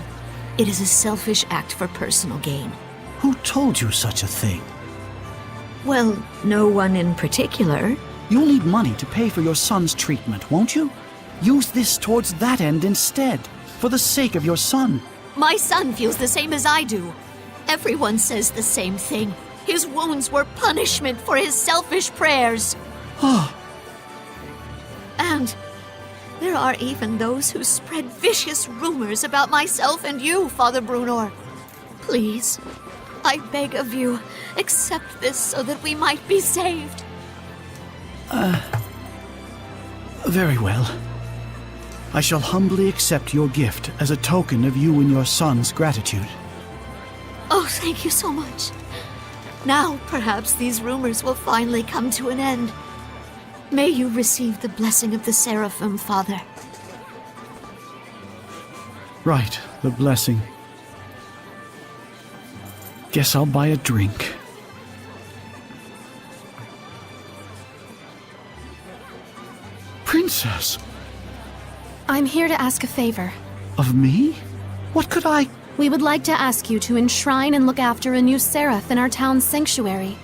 S14: It is a selfish act for personal gain.
S13: Who told you such a thing?
S14: Well, no one in particular.
S13: You'll need money to pay for your son's treatment, won't you? Use this towards that end instead, for the sake of your son.
S14: My son feels the same as I do. Everyone says the same thing. His wounds were punishment for his selfish prayers. And there are even those who spread vicious rumors about myself and you, Father Brunor. Please, I beg of you, accept this so that we might be saved.
S13: Very well. I shall humbly accept your gift as a token of you and your son's gratitude.
S14: Oh, thank you so much. Now, perhaps these rumors will finally come to an end. May you receive the blessing of the Seraphim, Father.
S13: Right, the blessing. Guess I'll buy a drink. Princess!
S3: I'm here to ask a favor.
S13: Of me? What could I...
S3: We would like to ask you to enshrine and look after a new seraph in our town's sanctuary.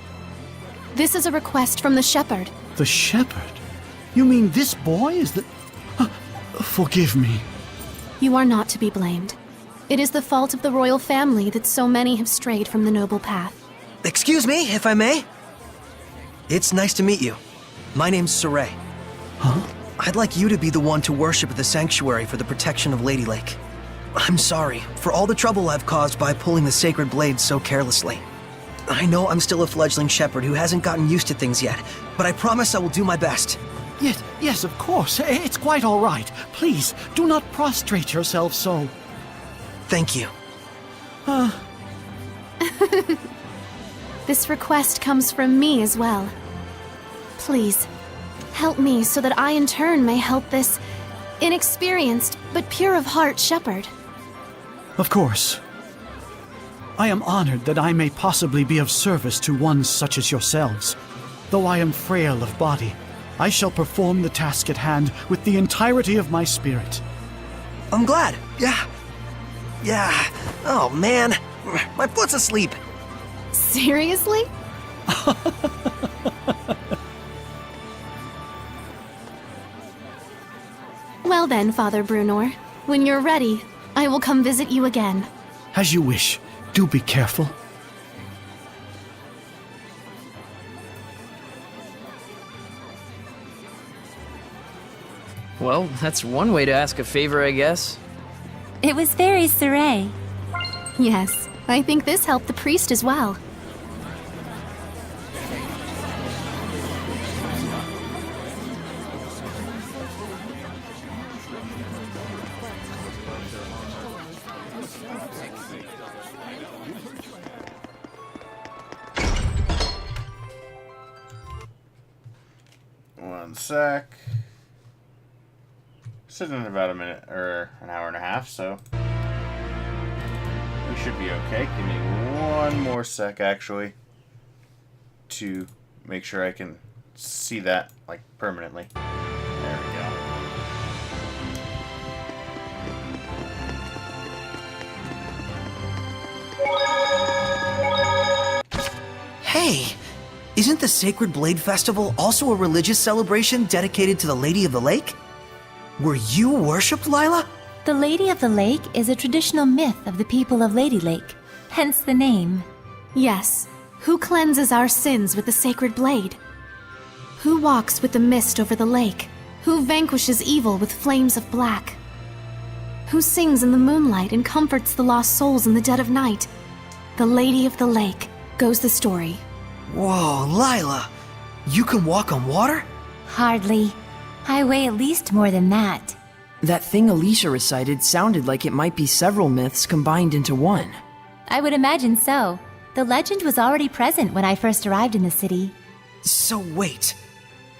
S3: This is a request from the shepherd.
S13: The shepherd? You mean this boy is the... Forgive me.
S3: You are not to be blamed. It is the fault of the royal family that so many have strayed from the noble path.
S2: Excuse me, if I may? It's nice to meet you. My name's Saray.
S13: Huh?
S2: I'd like you to be the one to worship at the sanctuary for the protection of Lady Lake. I'm sorry for all the trouble I've caused by pulling the sacred blade so carelessly. I know I'm still a fledgling shepherd who hasn't gotten used to things yet, but I promise I will do my best.
S13: Yes, of course. It's quite all right. Please, do not prostrate yourself so.
S2: Thank you.
S3: This request comes from me as well. Please, help me so that I in turn may help this inexperienced but pure of heart shepherd.
S13: Of course. I am honored that I may possibly be of service to one such as yourselves. Though I am frail of body, I shall perform the task at hand with the entirety of my spirit.
S2: I'm glad. Yeah. Oh, man. My foot's asleep.
S3: Seriously? Well then, Father Brunor, when you're ready, I will come visit you again.
S13: As you wish. Do be careful.
S5: Well, that's one way to ask a favor, I guess.
S6: It was very Saray.
S3: Yes, I think this helped the priest as well.
S1: One sec. Sitting in about a minute or an hour and a half, so we should be okay. Give me one more sec, actually, to make sure I can see that, like, permanently. There we go.
S2: Hey! Isn't the Sacred Blade Festival also a religious celebration dedicated to the Lady of the Lake? Were you worshipped, Lila?
S6: The Lady of the Lake is a traditional myth of the people of Lady Lake, hence the name.
S3: Yes. Who cleanses our sins with the sacred blade? Who walks with the mist over the lake? Who vanquishes evil with flames of black? Who sings in the moonlight and comforts the lost souls in the dead of night? The Lady of the Lake, goes the story.
S2: Whoa, Lila! You can walk on water?
S6: Hardly. I weigh at least more than that.
S5: That thing Alicia recited sounded like it might be several myths combined into one.
S6: I would imagine so. The legend was already present when I first arrived in the city.
S2: So wait,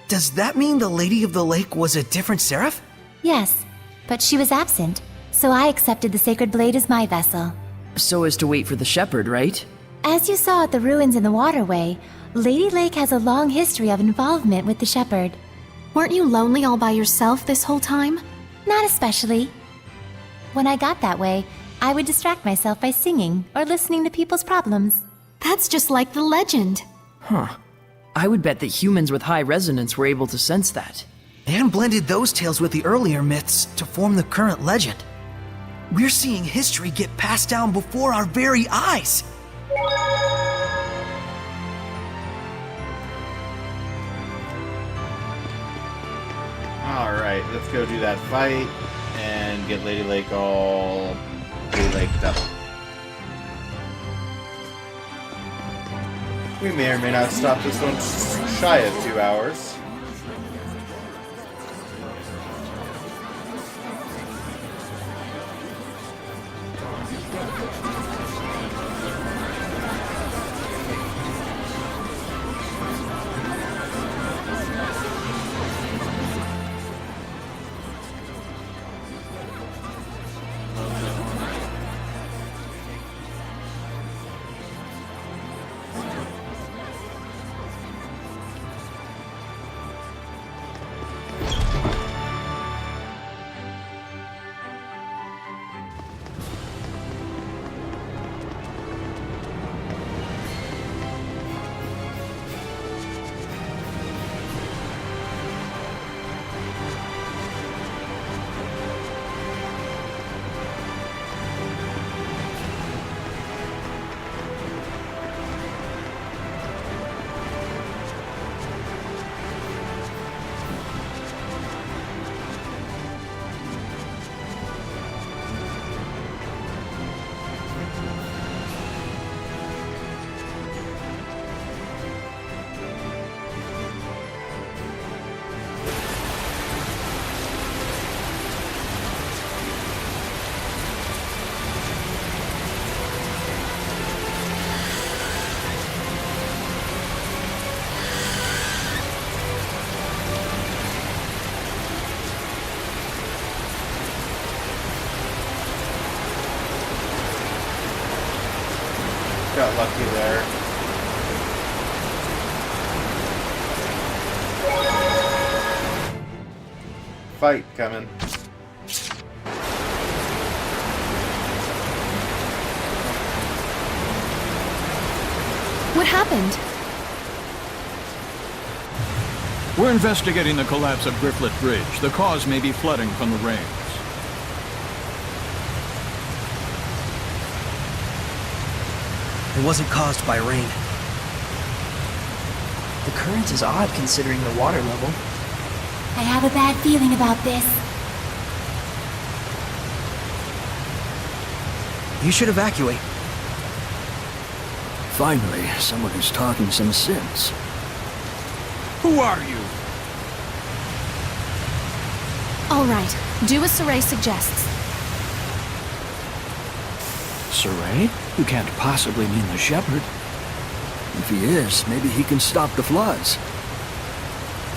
S2: does that mean the Lady of the Lake was a different seraph?
S6: Yes, but she was absent, so I accepted the Sacred Blade as my vessel.
S5: So as to wait for the shepherd, right?
S6: As you saw at the ruins in the waterway, Lady Lake has a long history of involvement with the shepherd.
S3: Weren't you lonely all by yourself this whole time?
S6: Not especially. When I got that way, I would distract myself by singing or listening to people's problems.
S3: That's just like the legend.
S5: Huh. I would bet that humans with high resonance were able to sense that.
S2: And blended those tales with the earlier myths to form the current legend. We're seeing history get passed down before our very eyes.
S1: Alright, let's go do that fight and get Lady Lake all Lady Laked up. We may or may not stop this one shy of 2 hours. Got lucky there. Fight coming.
S3: What happened?
S15: We're investigating the collapse of Grifflet Bridge. The cause may be flooding from the rains.
S2: It wasn't caused by rain.
S5: The current is odd considering the water level.
S6: I have a bad feeling about this.
S2: You should evacuate.
S8: Finally, someone who's talking some sense.
S15: Who are you?
S3: All right, do as Saray suggests.
S8: Saray? You can't possibly mean the shepherd. If he is, maybe he can stop the floods.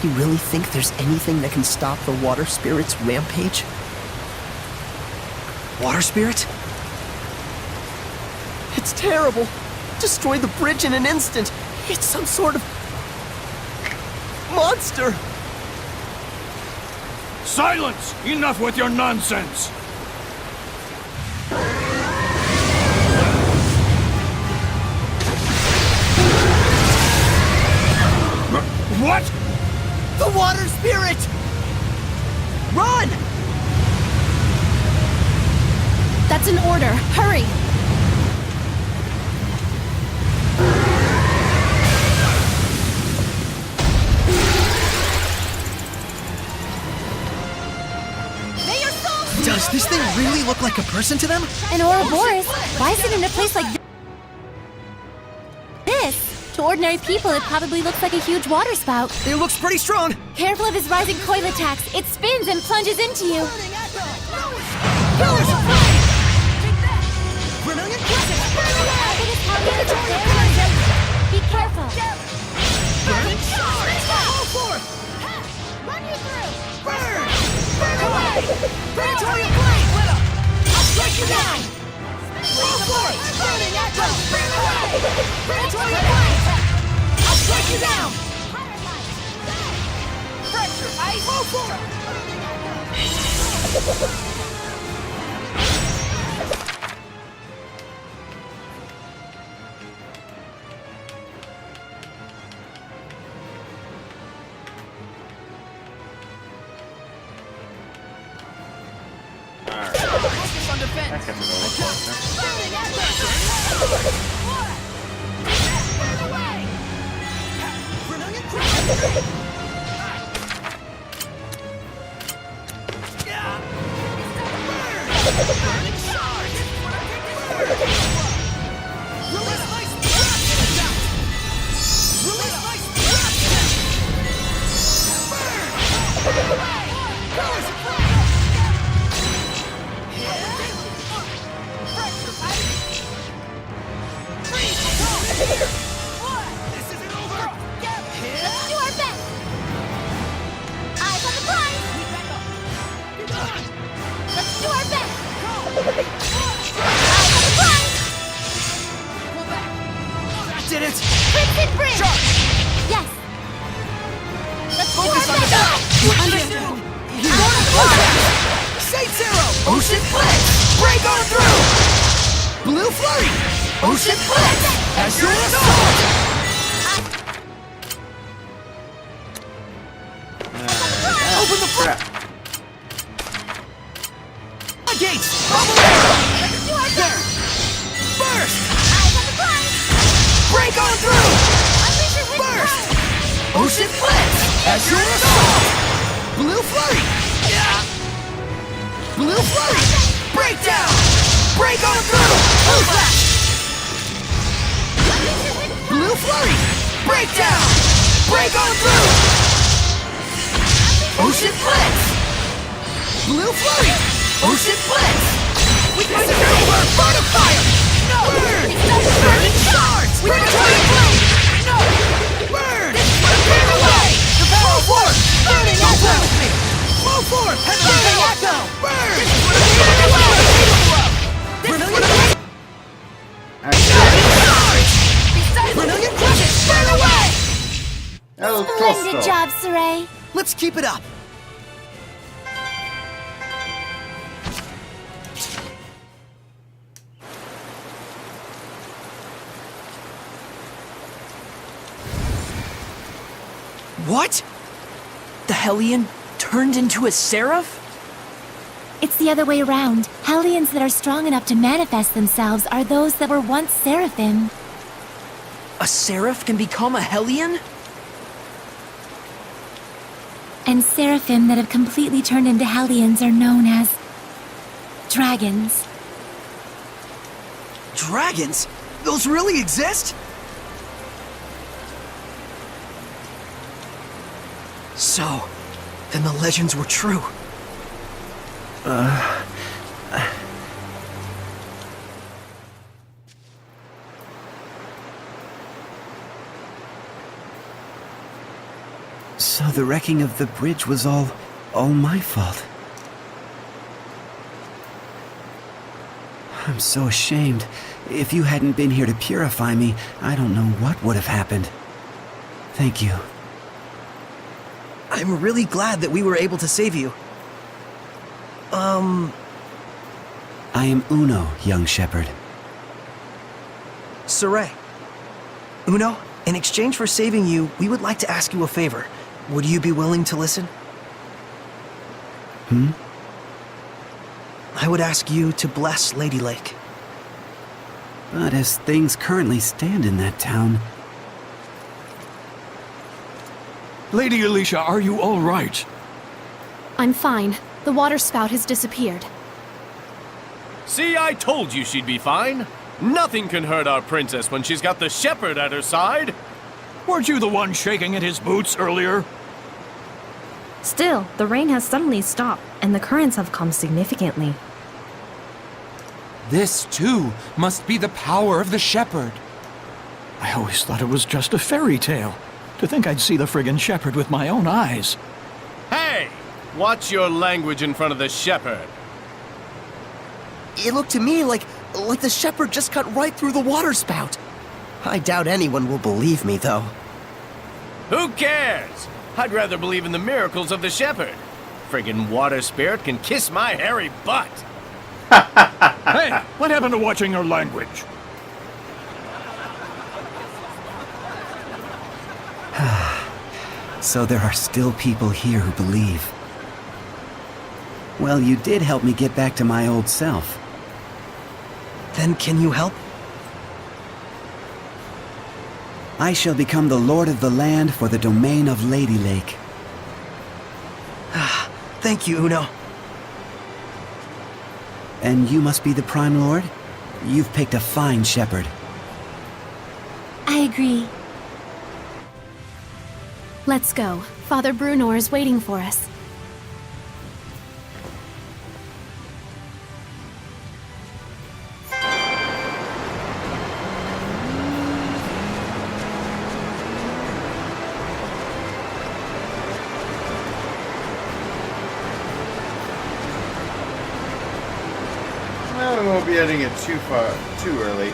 S5: You really think there's anything that can stop the water spirit's rampage?
S2: Water spirit?
S5: It's terrible! Destroyed the bridge in an instant! It's some sort of monster!
S15: Silence! Enough with your nonsense! What?
S5: The water spirit! Run!
S3: That's an order. Hurry!
S2: Does this thing really look like a person to them?
S6: An Ouroboros? Why is it in a place like this? To ordinary people, it probably looks like a huge water spout.
S2: It looks pretty strong.
S6: Careful of his rising coil attacks. It spins and plunges into you. Be careful.
S12: Burning charge! Go forth! Run you through! Burn! Burn away! Predatory blade! I'll strike you down! Go forth! Burning echo! Burn away! Predatory blade! I'll strike you down! Pressure ice! Go forth!
S5: Focus on defense.
S1: That could be a little closer.
S2: Did it!
S6: Crimson Bridge! Yes! Let's
S2: Focus
S6: do
S2: on
S6: our
S2: the
S6: best!
S2: Saint Zero! Ocean Blitz! Break on through! Blue Flurry! Ocean Blitz! Azure Assault! Open the front! Gates! Bubble Arrow! There! Burst! Break on through! Burst! Ocean Blitz! Azure Assault! Blue Flurry! Blue Flurry! Breakdown! Break on through! Blue Flash! Blue Flurry! Breakdown! Break on through! Ocean Blitz! Blue Flurry! Ocean Blitz! With my super burn of fire! No! Burn! Burning charge! Predatory blade! No! Burn! Burn away! Fall forth! Burning echo! With me! Fall forth! Burning echo! Burn! Burn away! Brilliant! Burning charge! Brilliant crush! Burn away!
S6: Splendid job, Saray.
S2: Let's keep it up.
S5: What? The Hellion turned into a seraph?
S6: It's the other way around. Hellions that are strong enough to manifest themselves are those that were once seraphim.
S5: A seraph can become a Hellion?
S6: And seraphim that have completely turned into Hellions are known as dragons.
S2: Dragons? Those really exist? So, then the legends were true.
S16: So the wrecking of the bridge was all my fault. I'm so ashamed. If you hadn't been here to purify me, I don't know what would have happened. Thank you.
S2: I'm really glad that we were able to save you.
S16: I am Uno, young shepherd.
S2: Saray. Uno, in exchange for saving you, we would like to ask you a favor. Would you be willing to listen? I would ask you to bless Lady Lake.
S16: But as things currently stand in that town...
S15: Lady Alicia, are you all right?
S3: I'm fine. The water spout has disappeared.
S10: See, I told you she'd be fine. Nothing can hurt our princess when she's got the shepherd at her side.
S15: Weren't you the one shaking in his boots earlier?
S17: Still, the rain has suddenly stopped, and the currents have calmed significantly.
S18: This, too, must be the power of the shepherd.
S15: I always thought it was just a fairy tale. To think I'd see the friggin' shepherd with my own eyes.
S9: Hey! Watch your language in front of the shepherd.
S2: It looked to me like the shepherd just cut right through the water spout. I doubt anyone will believe me, though.
S9: Who cares? I'd rather believe in the miracles of the shepherd. Friggin' water spirit can kiss my hairy butt.
S15: Hey, what happened to watching your language?
S16: So there are still people here who believe. Well, you did help me get back to my old self.
S2: Then can you help?
S16: I shall become the lord of the land for the domain of Lady Lake.
S2: Thank you, Uno.
S16: And you must be the Prime Lord? You've picked a fine shepherd.
S6: I agree.
S3: Let's go. Father Brunor is waiting for us.
S1: Well, we won't be ending it too early.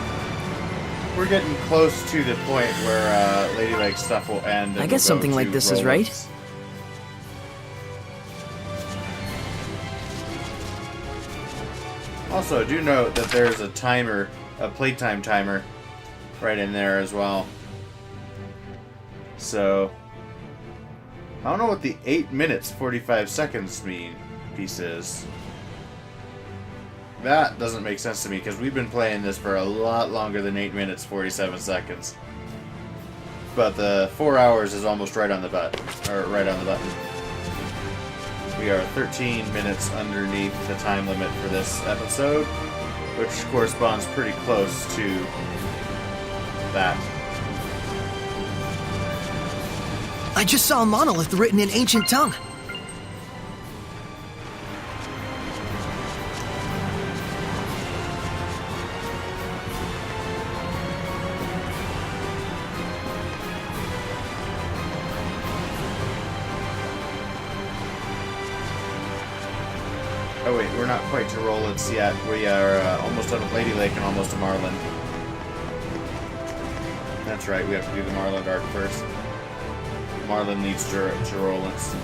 S1: We're getting close to the point where Lady Lake stuff will end.
S5: I guess something like this is right.
S1: Also, do note that there's a timer, a playtime timer, right in there as well. So, I don't know what the 8 minutes 45 seconds piece is. That doesn't make sense to me because we've been playing this for a lot longer than 8 minutes 47 seconds. But the 4 hours is almost right on the button, or right on the button. We are 13 minutes underneath the time limit for this episode, which corresponds pretty close to that.
S2: I just saw a monolith written in ancient tongue.
S1: Oh wait, we're not quite to Roland's yet. We are almost done with Lady Lake and almost to Marlin. That's right, we have to do the Marlin arc first. Marlin leads to Roland's.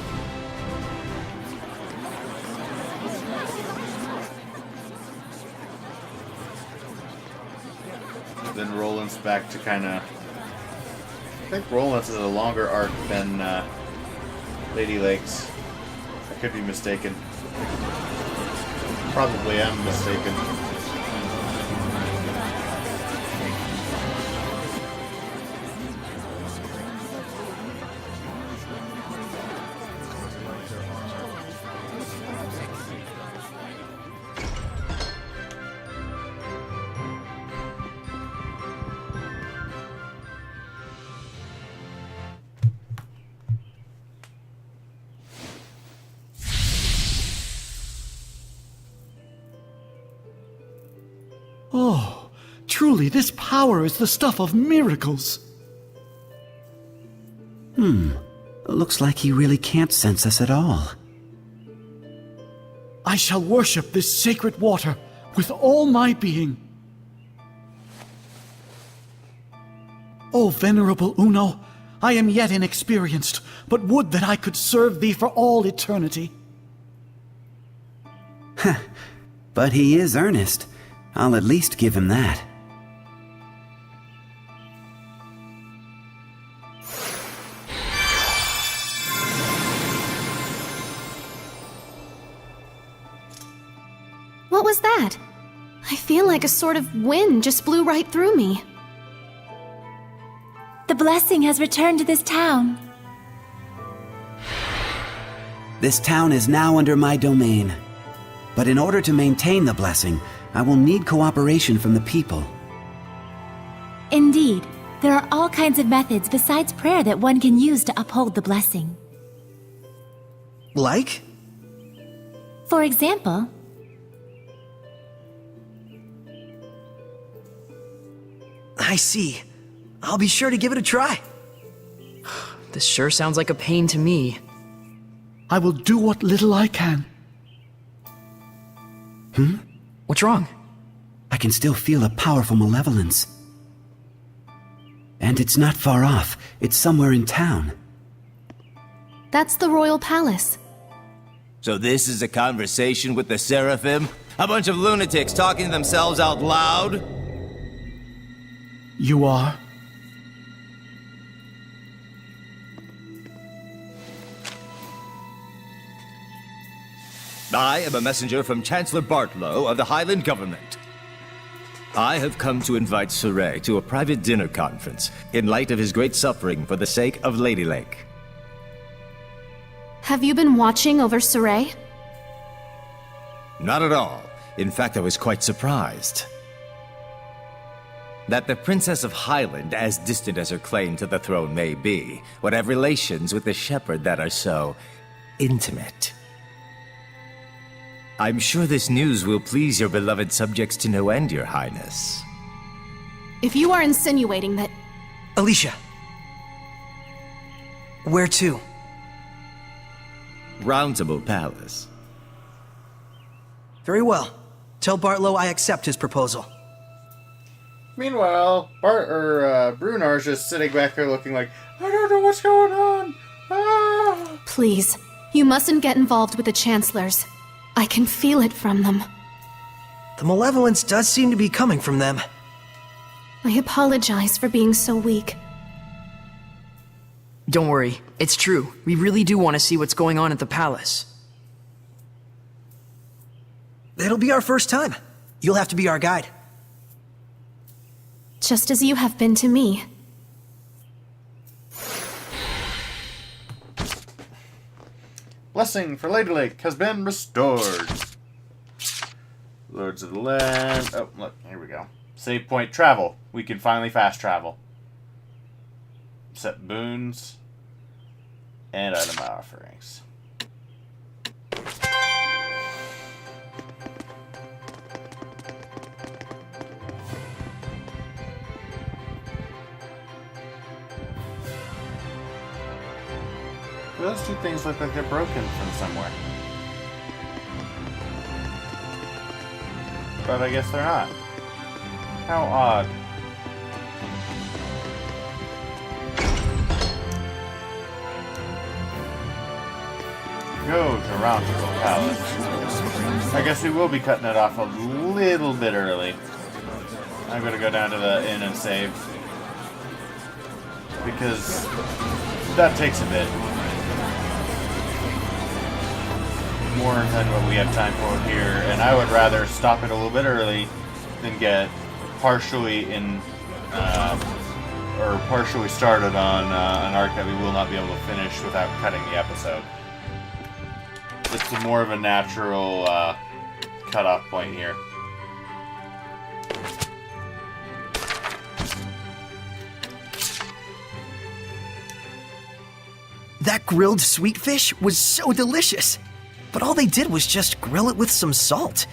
S1: Then Roland's back to kind of... I think Roland's is a longer arc than Lady Lake's. I could be mistaken. Probably am mistaken.
S13: Oh, truly, this power is the stuff of miracles.
S16: Looks like he really can't sense us at all.
S13: I shall worship this sacred water with all my being. O venerable Uno, I am yet inexperienced, but would that I could serve thee for all eternity.
S16: But he is earnest. I'll at least give him that.
S3: What was that? I feel like a sort of wind just blew right through me.
S6: The blessing has returned to this town.
S16: This town is now under my domain. But in order to maintain the blessing, I will need cooperation from the people.
S6: Indeed. There are all kinds of methods besides prayer that one can use to uphold the blessing.
S2: Like?
S6: For example,
S2: I see. I'll be sure to give it a try.
S5: This sure sounds like a pain to me.
S13: I will do what little I can.
S5: What's wrong?
S16: I can still feel a powerful malevolence. And it's not far off. It's somewhere in town.
S3: That's the royal palace.
S19: So this is a conversation with the Seraphim? A bunch of lunatics talking to themselves out loud?
S13: You are?
S19: I am a messenger from Chancellor Bartlow of the Highland government. I have come to invite Suray to a private dinner conference in light of his great suffering for the sake of Lady Lake.
S3: Have you been watching over Suray?
S19: Not at all. In fact, I was quite surprised. That the Princess of Highland, as distant as her claim to the throne may be, would have relations with the shepherd that are so intimate. I'm sure this news will please your beloved subjects to no end, Your Highness.
S3: If you are insinuating that...
S2: Alicia. Where to?
S19: Roundtable Palace.
S2: Very well. Tell Bartlow I accept his proposal.
S1: Meanwhile, Brunar's just sitting back there looking like, I don't know what's going on. Ah!
S3: Please, you mustn't get involved with the Chancellors. I can feel it from them.
S2: The malevolence does seem to be coming from them.
S3: I apologize for being so weak.
S5: Don't worry, it's true. We really do want to see what's going on at the palace.
S2: It'll be our first time. You'll have to be our guide.
S3: Just as you have been to me.
S1: Blessing for Lady Lake has been restored. Lords of the Land. Oh, look, here we go. Save point travel. We can finally fast travel. Set boons. And item offerings. Those two things look like they're broken from somewhere. But I guess they're not. How odd. Go to Roundtable Palace. I guess we will be cutting it off a little bit early. I'm gonna go down to the inn and save. Because that takes a bit. More than what we have time for here, and I would rather stop it a little bit early than get partially in, or partially started on an arc that we will not be able to finish without cutting the episode. It's more of a natural cutoff point here.
S2: That grilled sweet fish was so delicious. But all they did was just grill it with some salt.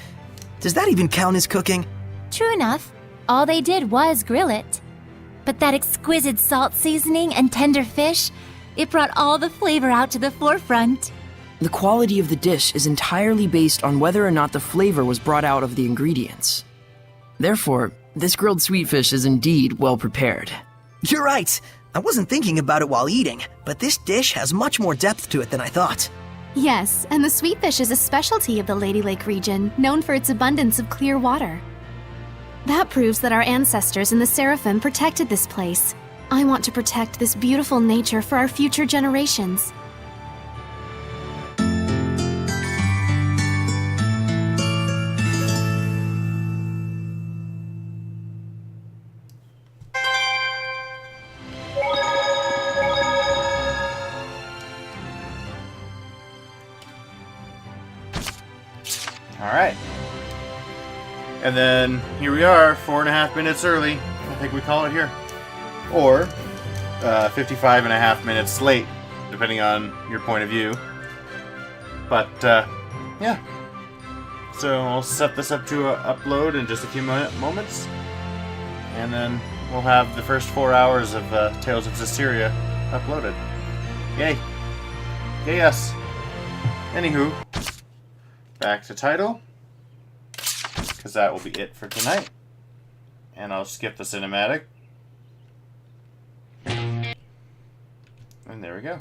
S2: Does that even count as cooking?
S6: True enough. All they did was grill it. But that exquisite salt seasoning and tender fish, it brought all the flavor out to the forefront.
S5: The quality of the dish is entirely based on whether or not the flavor was brought out of the ingredients. Therefore, this grilled sweet fish is indeed well prepared.
S2: You're right. I wasn't thinking about it while eating, but this dish has much more depth to it than I thought.
S3: Yes, and the sweet fish is a specialty of the Lady Lake region, known for its abundance of clear water. That proves that our ancestors in the Seraphim protected this place. I want to protect this beautiful nature for our future generations.
S1: Alright. And then, here we are, 4.5 minutes early. I think we call it here. or 55 and a half minutes late, depending on your point of view. But, yeah. So I'll set this up to upload in just a few moments, and then we'll have the first 4 hours of Tales of Zestiria uploaded. Yay. Yay, yes. Anywho, back to title, because that will be it for tonight. And I'll skip the cinematic. And there we go.